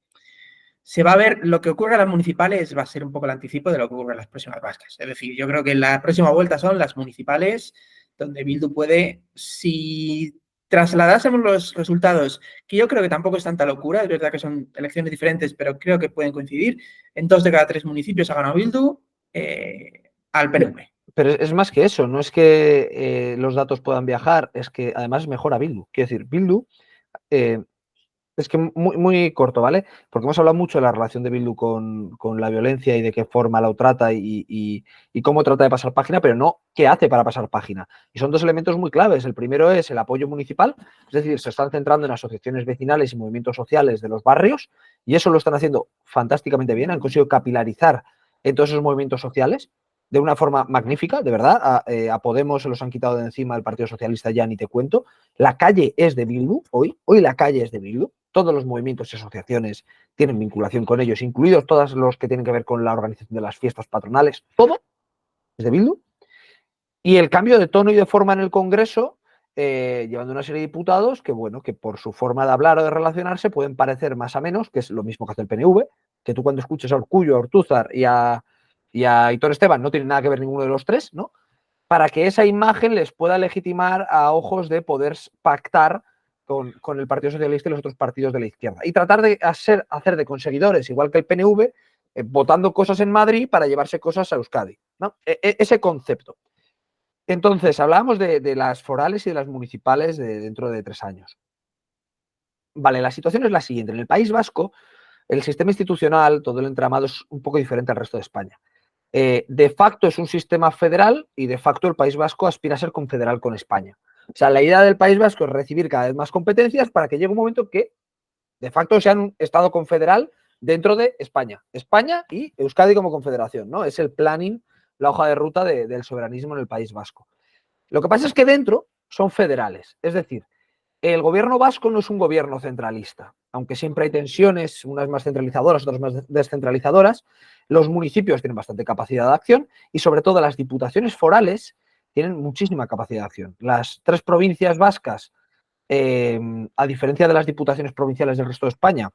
Se va a ver lo que ocurre en las municipales, va a ser un poco el anticipo de lo que ocurre en las próximas vascas. Es decir, yo creo que la próxima vuelta son las municipales, donde Bildu puede, si trasladásemos los resultados, que yo creo que tampoco es tanta locura, es verdad que son elecciones diferentes, pero creo que pueden coincidir, en 2 de cada 3 municipios ha ganado Bildu al PNV. Pero es más que eso, no es que los datos puedan viajar, es que además mejora Bildu. Quiero decir, Bildu es que muy, muy corto, ¿vale? Porque hemos hablado mucho de la relación de Bildu con la violencia y de qué forma la trata y cómo trata de pasar página, pero no qué hace para pasar página. Y son 2 elementos muy claves. El primero es el apoyo municipal, es decir, se están centrando en asociaciones vecinales y movimientos sociales de los barrios, y eso lo están haciendo fantásticamente bien. Han conseguido capilarizar en todos esos movimientos sociales de una forma magnífica, de verdad. A Podemos se los han quitado de encima, el Partido Socialista ya ni te cuento. La calle es de Bildu, hoy la calle es de Bildu. Todos los movimientos y asociaciones tienen vinculación con ellos, incluidos todos los que tienen que ver con la organización de las fiestas patronales, todo es de Bildu. Y el cambio de tono y de forma en el Congreso, llevando una serie de diputados que, bueno, que por su forma de hablar o de relacionarse pueden parecer más a menos, que es lo mismo que hace el PNV, que tú cuando escuches a Urkullu, a Ortúzar y a Aitor Esteban no tienen nada que ver ninguno de los tres, ¿no? para que esa imagen les pueda legitimar a ojos de poder pactar con el Partido Socialista y los otros partidos de la izquierda. Y tratar de hacer de conseguidores, igual que el PNV, votando cosas en Madrid para llevarse cosas a Euskadi, ¿no? Ese concepto. Entonces, hablábamos de las forales y de las municipales dentro de 3 años. Vale, la situación es la siguiente. En el País Vasco, el sistema institucional, todo el entramado es un poco diferente al resto de España. De facto es un sistema federal y de facto el País Vasco aspira a ser confederal con España. O sea, la idea del País Vasco es recibir cada vez más competencias para que llegue un momento que de facto sea un Estado confederal dentro de España. España y Euskadi como confederación, ¿no? Es el planning, la hoja de ruta del soberanismo en el País Vasco. Lo que pasa es que dentro son federales, es decir, el gobierno vasco no es un gobierno centralista, aunque siempre hay tensiones, unas más centralizadoras, otras más descentralizadoras. Los municipios tienen bastante capacidad de acción y sobre todo las diputaciones forales tienen muchísima capacidad de acción. Las 3 provincias vascas, a diferencia de las diputaciones provinciales del resto de España,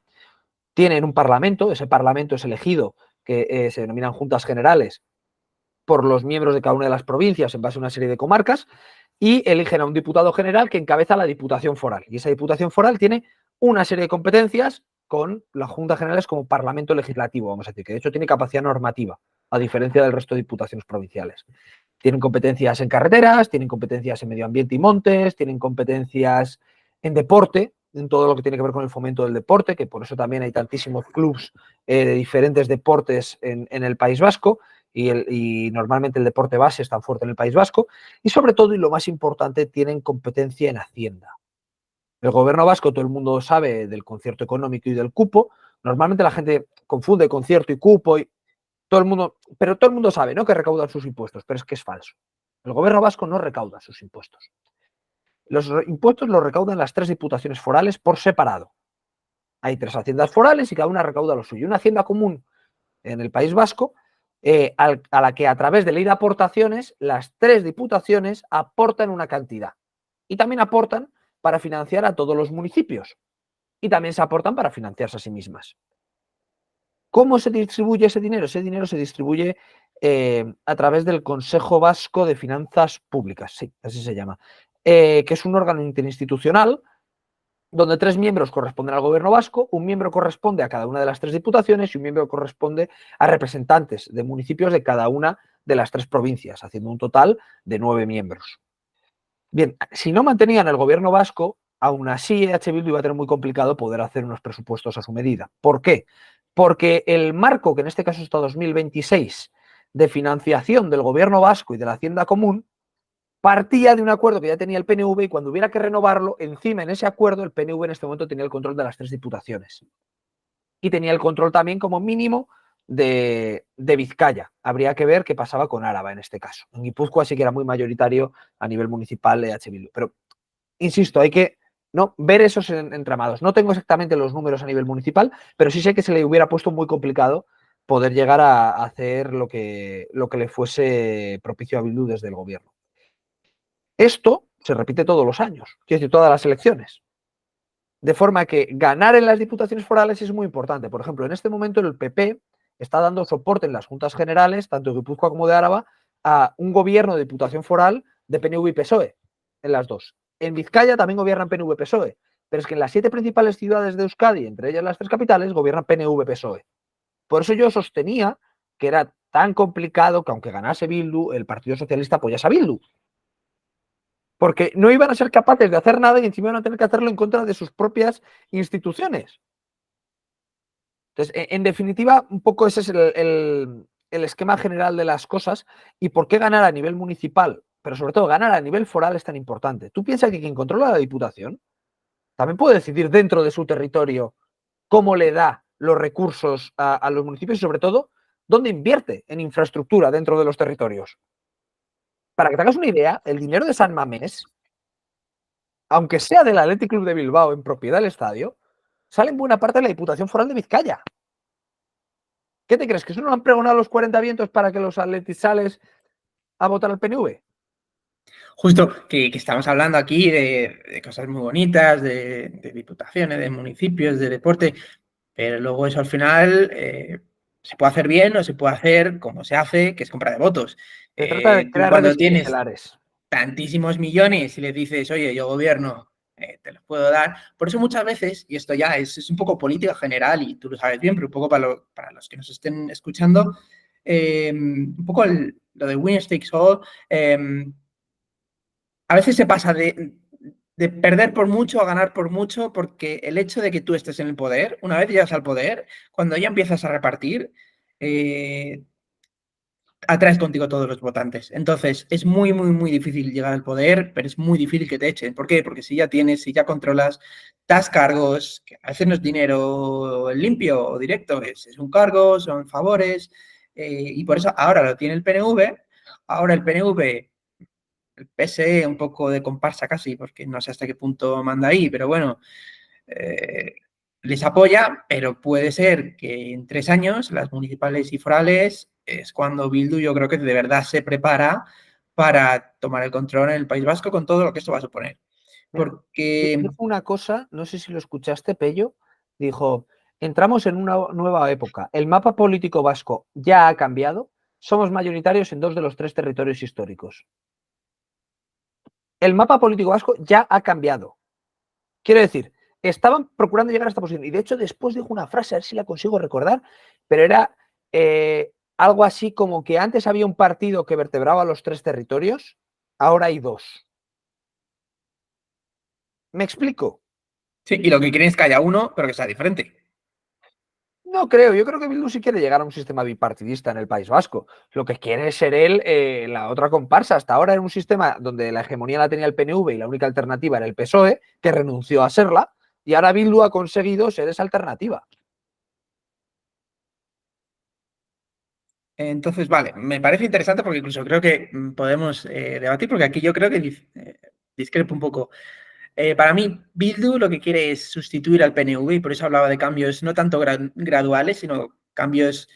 tienen un parlamento, ese parlamento es elegido, que se denominan juntas generales, por los miembros de cada una de las provincias en base a una serie de comarcas, y eligen a un diputado general que encabeza la Diputación Foral. Y esa Diputación Foral tiene una serie de competencias con las Juntas Generales como Parlamento Legislativo, vamos a decir, que de hecho tiene capacidad normativa, a diferencia del resto de diputaciones provinciales. Tienen competencias en carreteras, tienen competencias en medio ambiente y montes, tienen competencias en deporte, en todo lo que tiene que ver con el fomento del deporte, que por eso también hay tantísimos clubs de diferentes deportes en el País Vasco, y normalmente el deporte base es tan fuerte en el País Vasco, y sobre todo, y lo más importante, tienen competencia en Hacienda. El gobierno vasco, todo el mundo sabe del concierto económico y del cupo. Normalmente la gente confunde concierto y cupo, y todo el mundo sabe, ¿no?, que recaudan sus impuestos, pero es que es falso. El gobierno vasco no recauda sus impuestos. Los impuestos los recaudan las 3 diputaciones forales por separado. Hay 3 haciendas forales y cada una recauda lo suyo. Una hacienda común en el País Vasco, a la que a través de ley de aportaciones las 3 diputaciones aportan una cantidad y también aportan para financiar a todos los municipios y también se aportan para financiarse a sí mismas. ¿Cómo se distribuye ese dinero? Ese dinero se distribuye a través del Consejo Vasco de Finanzas Públicas, sí, así se llama, que es un órgano interinstitucional donde 3 miembros corresponden al gobierno vasco, un miembro corresponde a cada una de las 3 diputaciones y un miembro corresponde a representantes de municipios de cada una de las 3 provincias, haciendo un total de 9 miembros. Bien, si no mantenían el gobierno vasco, aún así EH Bildu iba a tener muy complicado poder hacer unos presupuestos a su medida. ¿Por qué? Porque el marco, que en este caso es hasta 2026, de financiación del gobierno vasco y de la Hacienda Común, partía de un acuerdo que ya tenía el PNV y cuando hubiera que renovarlo, encima en ese acuerdo el PNV en este momento tenía el control de las 3 diputaciones. Y tenía el control también como mínimo de Vizcaya. Habría que ver qué pasaba con Álava en este caso. En Guipúzcoa sí que era muy mayoritario a nivel municipal EH Bildu. Pero, insisto, hay que ver esos entramados. No tengo exactamente los números a nivel municipal, pero sí sé que se le hubiera puesto muy complicado poder llegar a hacer lo que le fuese propicio a Bildu desde el gobierno. Esto se repite todos los años, quiero decir, todas las elecciones. De forma que ganar en las diputaciones forales es muy importante. Por ejemplo, en este momento el PP está dando soporte en las juntas generales, tanto de Guipúzcoa como de Álava, a un gobierno de diputación foral de PNV y PSOE, en las 2. En Vizcaya también gobiernan PNV-PSOE, pero es que en las 7 principales ciudades de Euskadi, entre ellas las 3 capitales, gobiernan PNV-PSOE. Por eso yo sostenía que era tan complicado que aunque ganase Bildu, el Partido Socialista apoyase a Bildu. Porque no iban a ser capaces de hacer nada y encima iban a tener que hacerlo en contra de sus propias instituciones. Entonces, en definitiva, un poco ese es el esquema general de las cosas y por qué ganar a nivel municipal, pero sobre todo ganar a nivel foral es tan importante. Tú piensas que quien controla la Diputación también puede decidir dentro de su territorio cómo le da los recursos a los municipios y sobre todo dónde invierte en infraestructura dentro de los territorios. Para que te hagas una idea, el dinero de San Mamés, aunque sea del Athletic Club de Bilbao en propiedad del estadio, sale en buena parte de la Diputación Foral de Vizcaya. ¿Qué te crees? ¿Que eso no lo han pregonado los 40 vientos para que los atletizales a votar al PNV? Justo que estamos hablando aquí de cosas muy bonitas, de diputaciones, de municipios, de deporte, pero luego eso al final se puede hacer bien o se puede hacer como se hace, que es compra de votos. Se trata de Tú crear cuando redes tienes clientelares. tantísimos millones y le dices, oye, yo gobierno, te los puedo dar. Por eso muchas veces, y esto ya es un poco política general y tú lo sabes bien, pero un poco para los que nos estén escuchando, un poco lo de winner takes all, a veces se pasa de perder por mucho a ganar por mucho porque el hecho de que tú estés en el poder, una vez llegas al poder, cuando ya empiezas a repartir, eh, atraes contigo todos los votantes. Entonces, es muy, muy, muy difícil llegar al poder, pero es muy difícil que te echen. ¿Por qué? Porque si ya tienes, si ya controlas, das cargos, que a veces no es dinero limpio o directo, es un cargo, son favores, y por eso ahora lo tiene el PNV. Ahora el PNV, el PSE, un poco de comparsa casi, porque no sé hasta qué punto manda ahí, pero bueno, eh, les apoya, pero puede ser que en 3 años, las municipales y forales, es cuando Bildu yo creo que de verdad se prepara para tomar el control en el País Vasco con todo lo que esto va a suponer. Mira, Porque, dijo una cosa, no sé si lo escuchaste, Pello, dijo, entramos en una nueva época, el mapa político vasco ya ha cambiado, somos mayoritarios en 2 de los 3 territorios históricos. El mapa político vasco ya ha cambiado. Quiero decir, estaban procurando llegar a esta posición y de hecho después dijo una frase, a ver si la consigo recordar, pero era algo así como que antes había un partido que vertebraba los 3 territorios, ahora hay 2. ¿Me explico? sí, y lo que quieren es que haya uno, pero que sea diferente. No creo, yo creo que Bildu sí quiere llegar a un sistema bipartidista en el País Vasco. Lo que quiere es ser él la otra comparsa. Hasta ahora era un sistema donde la hegemonía la tenía el PNV y la única alternativa era el PSOE, que renunció a serla, y ahora Bildu ha conseguido ser esa alternativa. Entonces, vale, me parece interesante porque incluso creo que podemos debatir, porque aquí yo creo que discrepo un poco. Para mí, Bildu lo que quiere es sustituir al PNV y por eso hablaba de cambios no tanto graduales, sino cambios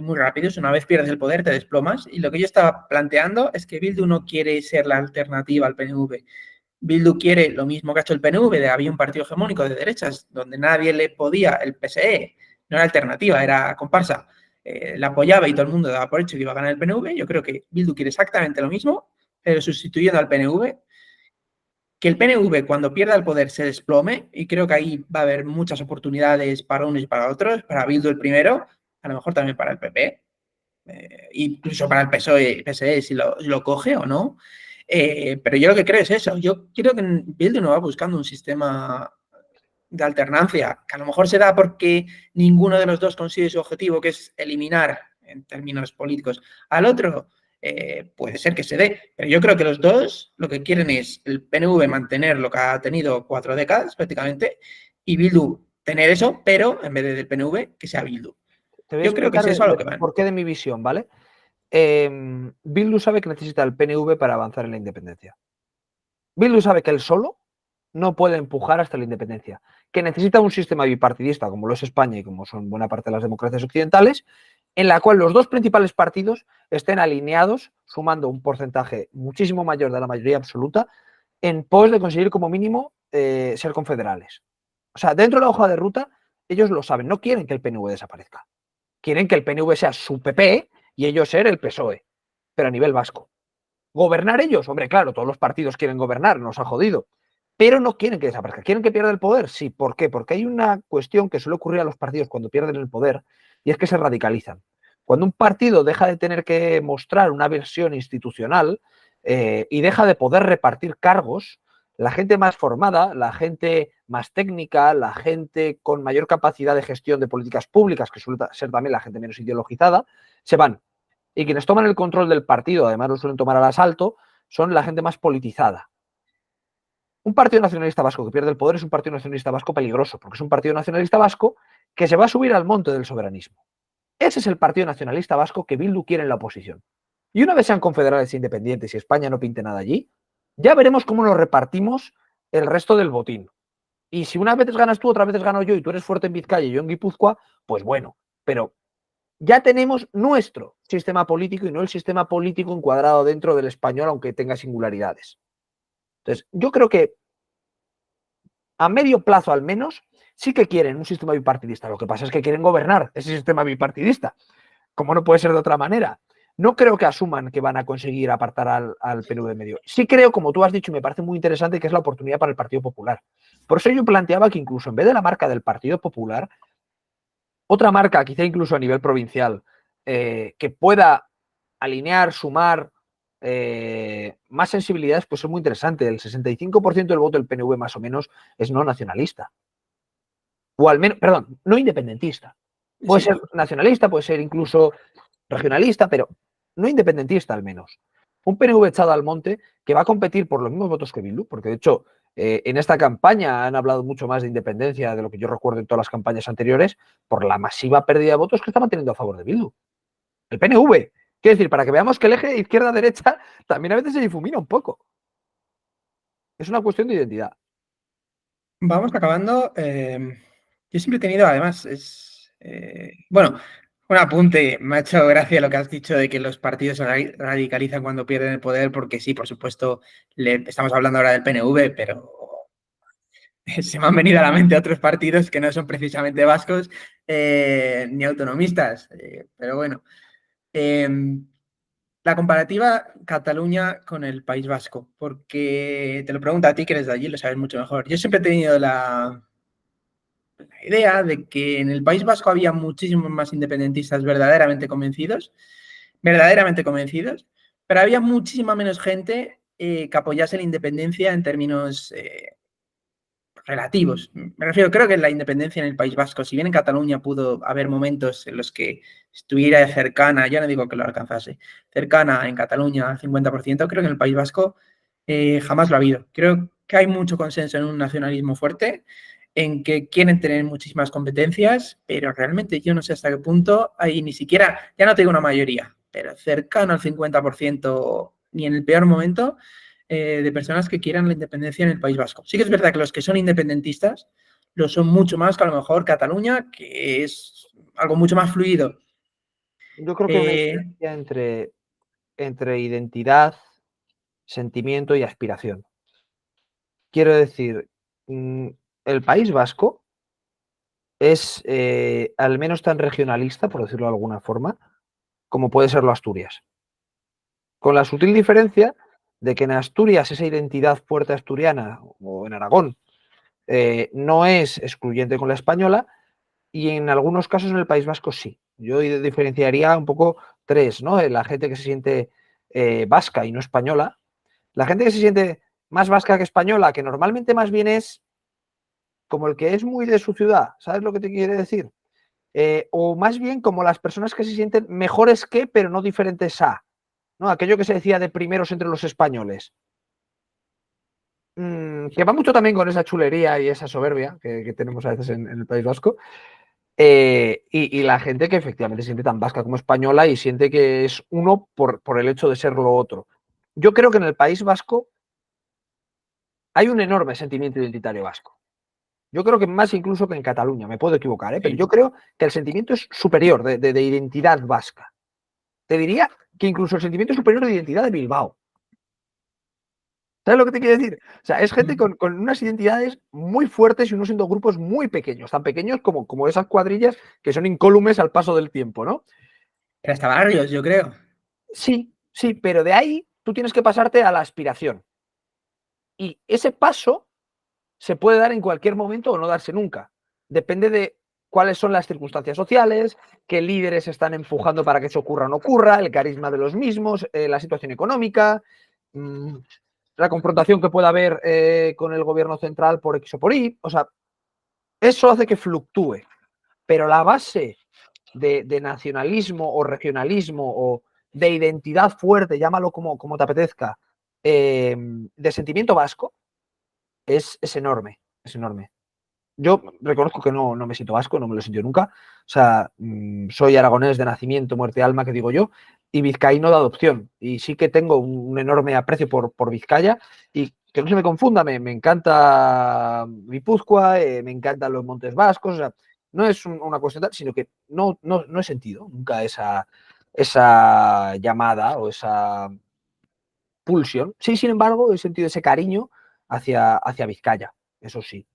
muy rápidos. Una vez pierdes el poder, te desplomas. Y lo que yo estaba planteando es que Bildu no quiere ser la alternativa al PNV. Bildu quiere lo mismo que ha hecho el PNV, había un partido hegemónico de derechas donde nadie le podía, el PSE, no era alternativa, era comparsa, la apoyaba y todo el mundo daba por hecho que iba a ganar el PNV. Yo creo que Bildu quiere exactamente lo mismo, pero sustituyendo al PNV, que el PNV cuando pierda el poder se desplome, y creo que ahí va a haber muchas oportunidades para unos y para otros, para Bildu el primero, a lo mejor también para el PP, incluso para el PSOE, PSE si lo coge o no. Pero yo lo que creo es eso. Yo creo que Bildu no va buscando un sistema de alternancia, que a lo mejor se da porque ninguno de los dos consigue su objetivo, que es eliminar, en términos políticos, al otro. Puede ser que se dé, pero yo creo que los dos lo que quieren es el PNV mantener lo que ha tenido 4 décadas prácticamente y Bildu tener eso, pero en vez del PNV, que sea Bildu. Te voy a Yo creo que explicar es eso a lo que van. por qué de mi visión, ¿vale? Bildu sabe que necesita el PNV para avanzar en la independencia. Bildu sabe que él solo no puede empujar hasta la independencia, que necesita un sistema bipartidista como lo es España y como son buena parte de las democracias occidentales, en la cual los dos principales partidos estén alineados, sumando un porcentaje muchísimo mayor de la mayoría absoluta, en pos de conseguir como mínimo ser confederales. O sea, dentro de la hoja de ruta, ellos lo saben, no quieren que el PNV desaparezca. Quieren que el PNV sea su PP y ellos ser el PSOE, pero a nivel vasco. ¿Gobernar ellos? Hombre, claro, todos los partidos quieren gobernar, nos ha jodido. Pero no quieren que desaparezca. ¿Quieren que pierda el poder? Sí. ¿Por qué? Porque hay una cuestión que suele ocurrir a los partidos cuando pierden el poder y es que se radicalizan. Cuando un partido deja de tener que mostrar una versión institucional y deja de poder repartir cargos, la gente más formada, la gente más técnica, la gente con mayor capacidad de gestión de políticas públicas, que suele ser también la gente menos ideologizada, se van. Y quienes toman el control del partido, además lo suelen tomar al asalto, son la gente más politizada. Un partido nacionalista vasco que pierde el poder es un partido nacionalista vasco peligroso, porque es un partido nacionalista vasco que se va a subir al monte del soberanismo. Ese es el partido nacionalista vasco que Bildu quiere en la oposición. Y una vez sean confederales e independientes y España no pinte nada allí, ya veremos cómo nos repartimos el resto del botín. Y si una vez ganas tú, otra vez gano yo, y tú eres fuerte en Vizcaya y yo en Guipúzcoa, pues bueno, pero ya tenemos nuestro sistema político y no el sistema político encuadrado dentro del español, aunque tenga singularidades. Entonces, yo creo que a medio plazo al menos, sí que quieren un sistema bipartidista. Lo que pasa es que quieren gobernar ese sistema bipartidista, como no puede ser de otra manera. No creo que asuman que van a conseguir apartar al PNV de medio. Sí creo, como tú has dicho, y me parece muy interesante, que es la oportunidad para el Partido Popular. Por eso yo planteaba que incluso en vez de la marca del Partido Popular, otra marca, quizá incluso a nivel provincial, que pueda alinear, sumar más sensibilidades, pues es muy interesante. El 65% del voto del PNV más o menos es no nacionalista. O al menos, perdón, no independentista. Puede Sí. ser nacionalista, puede ser incluso regionalista, pero no independentista al menos. Un PNV echado al monte que va a competir por los mismos votos que Bildu, porque de hecho en esta campaña han hablado mucho más de independencia de lo que yo recuerdo en todas las campañas anteriores, por la masiva pérdida de votos que estaban teniendo a favor de Bildu. El PNV. Quiero decir, para que veamos que el eje izquierda-derecha también a veces se difumina un poco. Es una cuestión de identidad. Vamos acabando. Yo siempre he tenido, además, bueno, un apunte. Me ha hecho gracia lo que has dicho de que los partidos se radicalizan cuando pierden el poder, porque sí, por supuesto, estamos hablando ahora del PNV, pero se me han venido a la mente otros partidos que no son precisamente vascos ni autonomistas. Pero bueno, la comparativa Cataluña con el País Vasco, porque te lo pregunto a ti que eres de allí, lo sabes mucho mejor. Yo siempre he tenido la idea de que en el País Vasco había muchísimos más independentistas verdaderamente convencidos, pero había muchísima menos gente que apoyase la independencia en términos relativos. Me refiero, creo que la independencia en el País Vasco, si bien en Cataluña pudo haber momentos en los que estuviera cercana, ya no digo que lo alcanzase, cercana en Cataluña al 50%, creo que en el País Vasco jamás lo ha habido. Creo que hay mucho consenso en un nacionalismo fuerte, en que quieren tener muchísimas competencias, pero realmente yo no sé hasta qué punto hay ni siquiera, ya no te digo una mayoría, pero cercano al 50%, ni en el peor momento, de personas que quieran la independencia en el País Vasco. Sí que es verdad que los que son independentistas lo son mucho más que a lo mejor Cataluña, que es algo mucho más fluido. Yo creo que hay una Eh, diferencia entre identidad, sentimiento y aspiración. Quiero decir, el País Vasco es al menos tan regionalista, por decirlo de alguna forma, como puede serlo Asturias. Con la sutil diferencia de que en Asturias esa identidad fuerte asturiana, o en Aragón, no es excluyente con la española, y en algunos casos en el País Vasco sí. Yo diferenciaría un poco tres, ¿no? La gente que se siente vasca y no española. La gente que se siente más vasca que española, que normalmente más bien es como el que es muy de su ciudad, ¿sabes lo que te quiere decir? O más bien como las personas que se sienten mejores que, pero no diferentes a, ¿no? Aquello que se decía de primeros entre los españoles. Que va mucho también con esa chulería y esa soberbia que tenemos a veces en el País Vasco. Y la gente que efectivamente se siente tan vasca como española y siente que es uno por el hecho de ser lo otro. Yo creo que en el País Vasco hay un enorme sentimiento identitario vasco. Yo creo que más incluso que en Cataluña, me puedo equivocar, pero sí. yo creo que el sentimiento es superior de identidad vasca. Te diría que incluso el sentimiento es superior de identidad de Bilbao. ¿Sabes lo que te quiero decir? O sea, es gente con unas identidades muy fuertes y unos siendo grupos muy pequeños, tan pequeños como esas cuadrillas que son incólumes al paso del tiempo, ¿no? Pero hasta barrios, yo creo. Sí, sí, pero de ahí tú tienes que pasarte a la aspiración. Y ese paso se puede dar en cualquier momento o no darse nunca. Depende de cuáles son las circunstancias sociales, qué líderes están empujando para que eso ocurra o no ocurra, el carisma de los mismos, la situación económica, la confrontación que pueda haber con el gobierno central por X o por Y. O sea, eso hace que fluctúe. Pero la base de nacionalismo o regionalismo o de identidad fuerte, llámalo como te apetezca, de sentimiento vasco, es enorme, es enorme. Yo reconozco que no me siento vasco, no me lo he sentido nunca. O sea, soy aragonés de nacimiento, muerte y alma, que digo yo, y vizcaíno de adopción. Y sí que tengo un enorme aprecio por Vizcaya y que no se me confunda, me encanta Guipúzcoa, me encantan los Montes Vascos. O sea, no es una cuestión tal, sino que no he sentido nunca esa llamada o esa pulsión. Sí, sin embargo, he sentido ese cariño hacia Vizcaya, eso sí.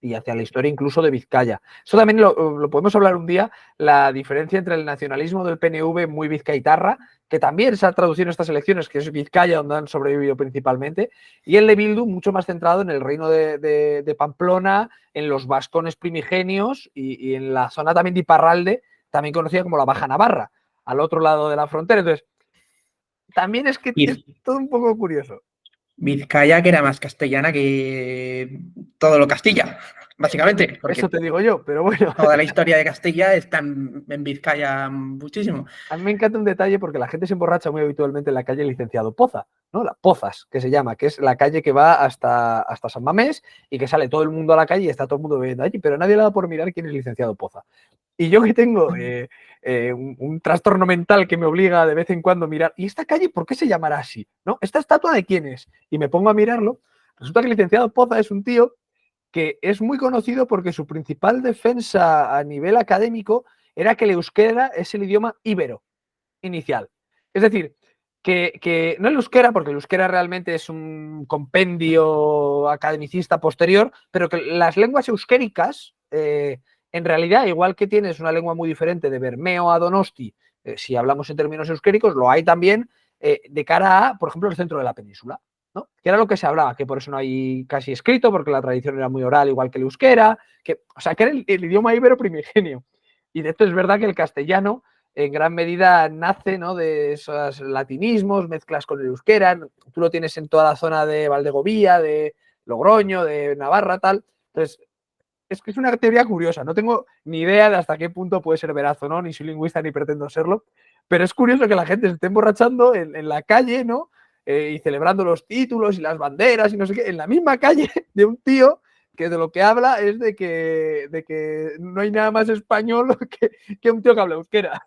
y hacia la historia incluso de Vizcaya. Eso también lo podemos hablar un día, la diferencia entre el nacionalismo del PNV muy vizcaitarra, que también se ha traducido en estas elecciones, que es Vizcaya, donde han sobrevivido principalmente, y el de Bildu mucho más centrado en el reino de Pamplona, en los vascones primigenios y en la zona también de Iparralde, también conocida como la Baja Navarra, al otro lado de la frontera. Entonces, también es que es todo un poco curioso. Vizcaya, que era más castellana que todo lo Castilla, básicamente. Porque eso te digo yo, pero bueno. toda la historia de Castilla está en Vizcaya muchísimo. A mí me encanta un detalle porque la gente se emborracha muy habitualmente en la calle Licenciado Poza, ¿no? La Pozas, que se llama, que es la calle que va hasta San Mamés y que sale todo el mundo a la calle y está todo el mundo bebiendo allí, pero nadie le da por mirar quién es Licenciado Poza. Y yo que tengo un trastorno mental que me obliga de vez en cuando a mirar, ¿y esta calle por qué se llamará así? ¿No? ¿Esta estatua de quién es? Y me pongo a mirarlo. Resulta que el Licenciado Poza es un tío que es muy conocido porque su principal defensa a nivel académico era que el euskera es el idioma íbero inicial. Es decir, que no el euskera, porque el euskera realmente es un compendio academicista posterior, pero que las lenguas euskéricas, en realidad, igual que tienes una lengua muy diferente de Bermeo a Donosti, si hablamos en términos euskéricos, lo hay también de cara a, por ejemplo, el centro de la península, ¿no? Que era lo que se hablaba, que por eso no hay casi escrito, porque la tradición era muy oral, igual que el euskera, o sea, que era el idioma íbero primigenio. Y de esto es verdad que el castellano en gran medida nace, ¿no?, de esos latinismos, mezclas con el euskera. Tú lo tienes en toda la zona de Valdegovía, de Logroño, de Navarra, tal. Entonces, es que es una teoría curiosa. No tengo ni idea de hasta qué punto puede ser veraz o no, ni soy lingüista ni pretendo serlo, pero es curioso que la gente se esté emborrachando en la calle, ¿no? Y celebrando los títulos y las banderas y no sé qué, en la misma calle de un tío que de lo que habla es de que no hay nada más español que un tío que habla euskera.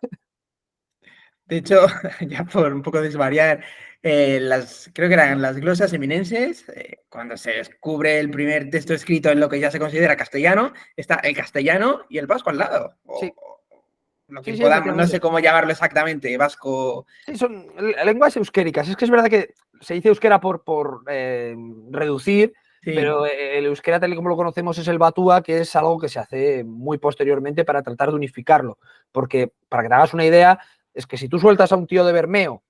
De hecho, ya por un poco desvariar, creo que eran las glosas eminenses, cuando se descubre el primer texto escrito en lo que ya se considera castellano, está el castellano y el vasco al lado. Sí, Lo que sí, sí, podamos, no sé efectivamente. cómo llamarlo exactamente, vasco. Sí, son lenguas euskéricas. Es que es verdad que se dice euskera por reducir, Sí. pero el euskera tal y como lo conocemos es el batúa, que es algo que se hace muy posteriormente para tratar de unificarlo. Porque, para que te hagas una idea, es que si tú sueltas a un tío de Bermeo,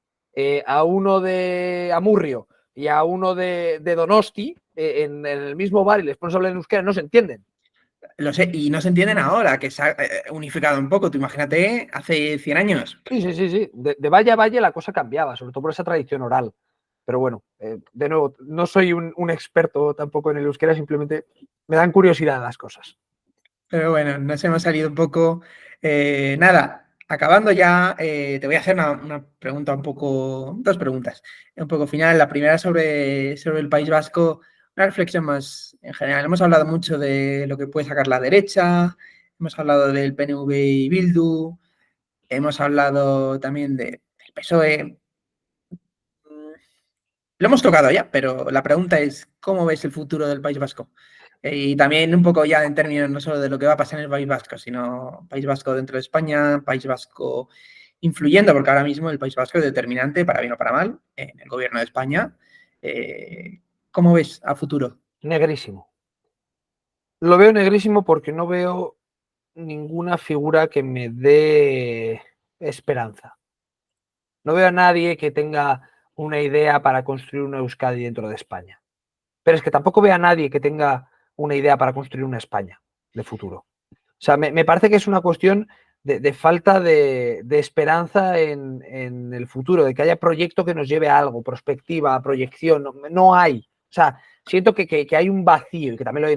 a uno de Amurrio y a uno de Donosti en el mismo bar y les pones a hablar en euskera, no se entienden. Lo sé, y no se entienden ahora, que se ha unificado un poco. Tú imagínate, hace 100 años. Sí, sí, sí, sí. De valle a valle la cosa cambiaba, sobre todo por esa tradición oral. Pero bueno, de nuevo, no soy un experto tampoco en el euskera, simplemente me dan curiosidad las cosas. Pero bueno, nos hemos salido un poco. Nada, acabando ya, te voy a hacer una pregunta un poco, dos preguntas, un poco final. La primera sobre el País Vasco, una reflexión más en general. Hemos hablado mucho de lo que puede sacar la derecha, hemos hablado del PNV y Bildu, hemos hablado también del PSOE. Lo hemos tocado ya, pero la pregunta es, ¿cómo ves el futuro del País Vasco? Y también un poco ya en términos no solo de lo que va a pasar en el País Vasco, sino País Vasco dentro de España, País Vasco influyendo, porque ahora mismo el País Vasco es determinante, para bien o para mal, en el gobierno de España. ¿Cómo ves a futuro? Negrísimo. Lo veo negrísimo porque no veo ninguna figura que me dé esperanza. No veo a nadie que tenga una idea para construir una Euskadi dentro de España. Pero es que tampoco veo a nadie que tenga una idea para construir una España de futuro. O sea, me parece que es una cuestión de falta de esperanza en el futuro, de que haya proyecto que nos lleve a algo, perspectiva, proyección. No hay. O sea, siento que hay un vacío y que también lo hay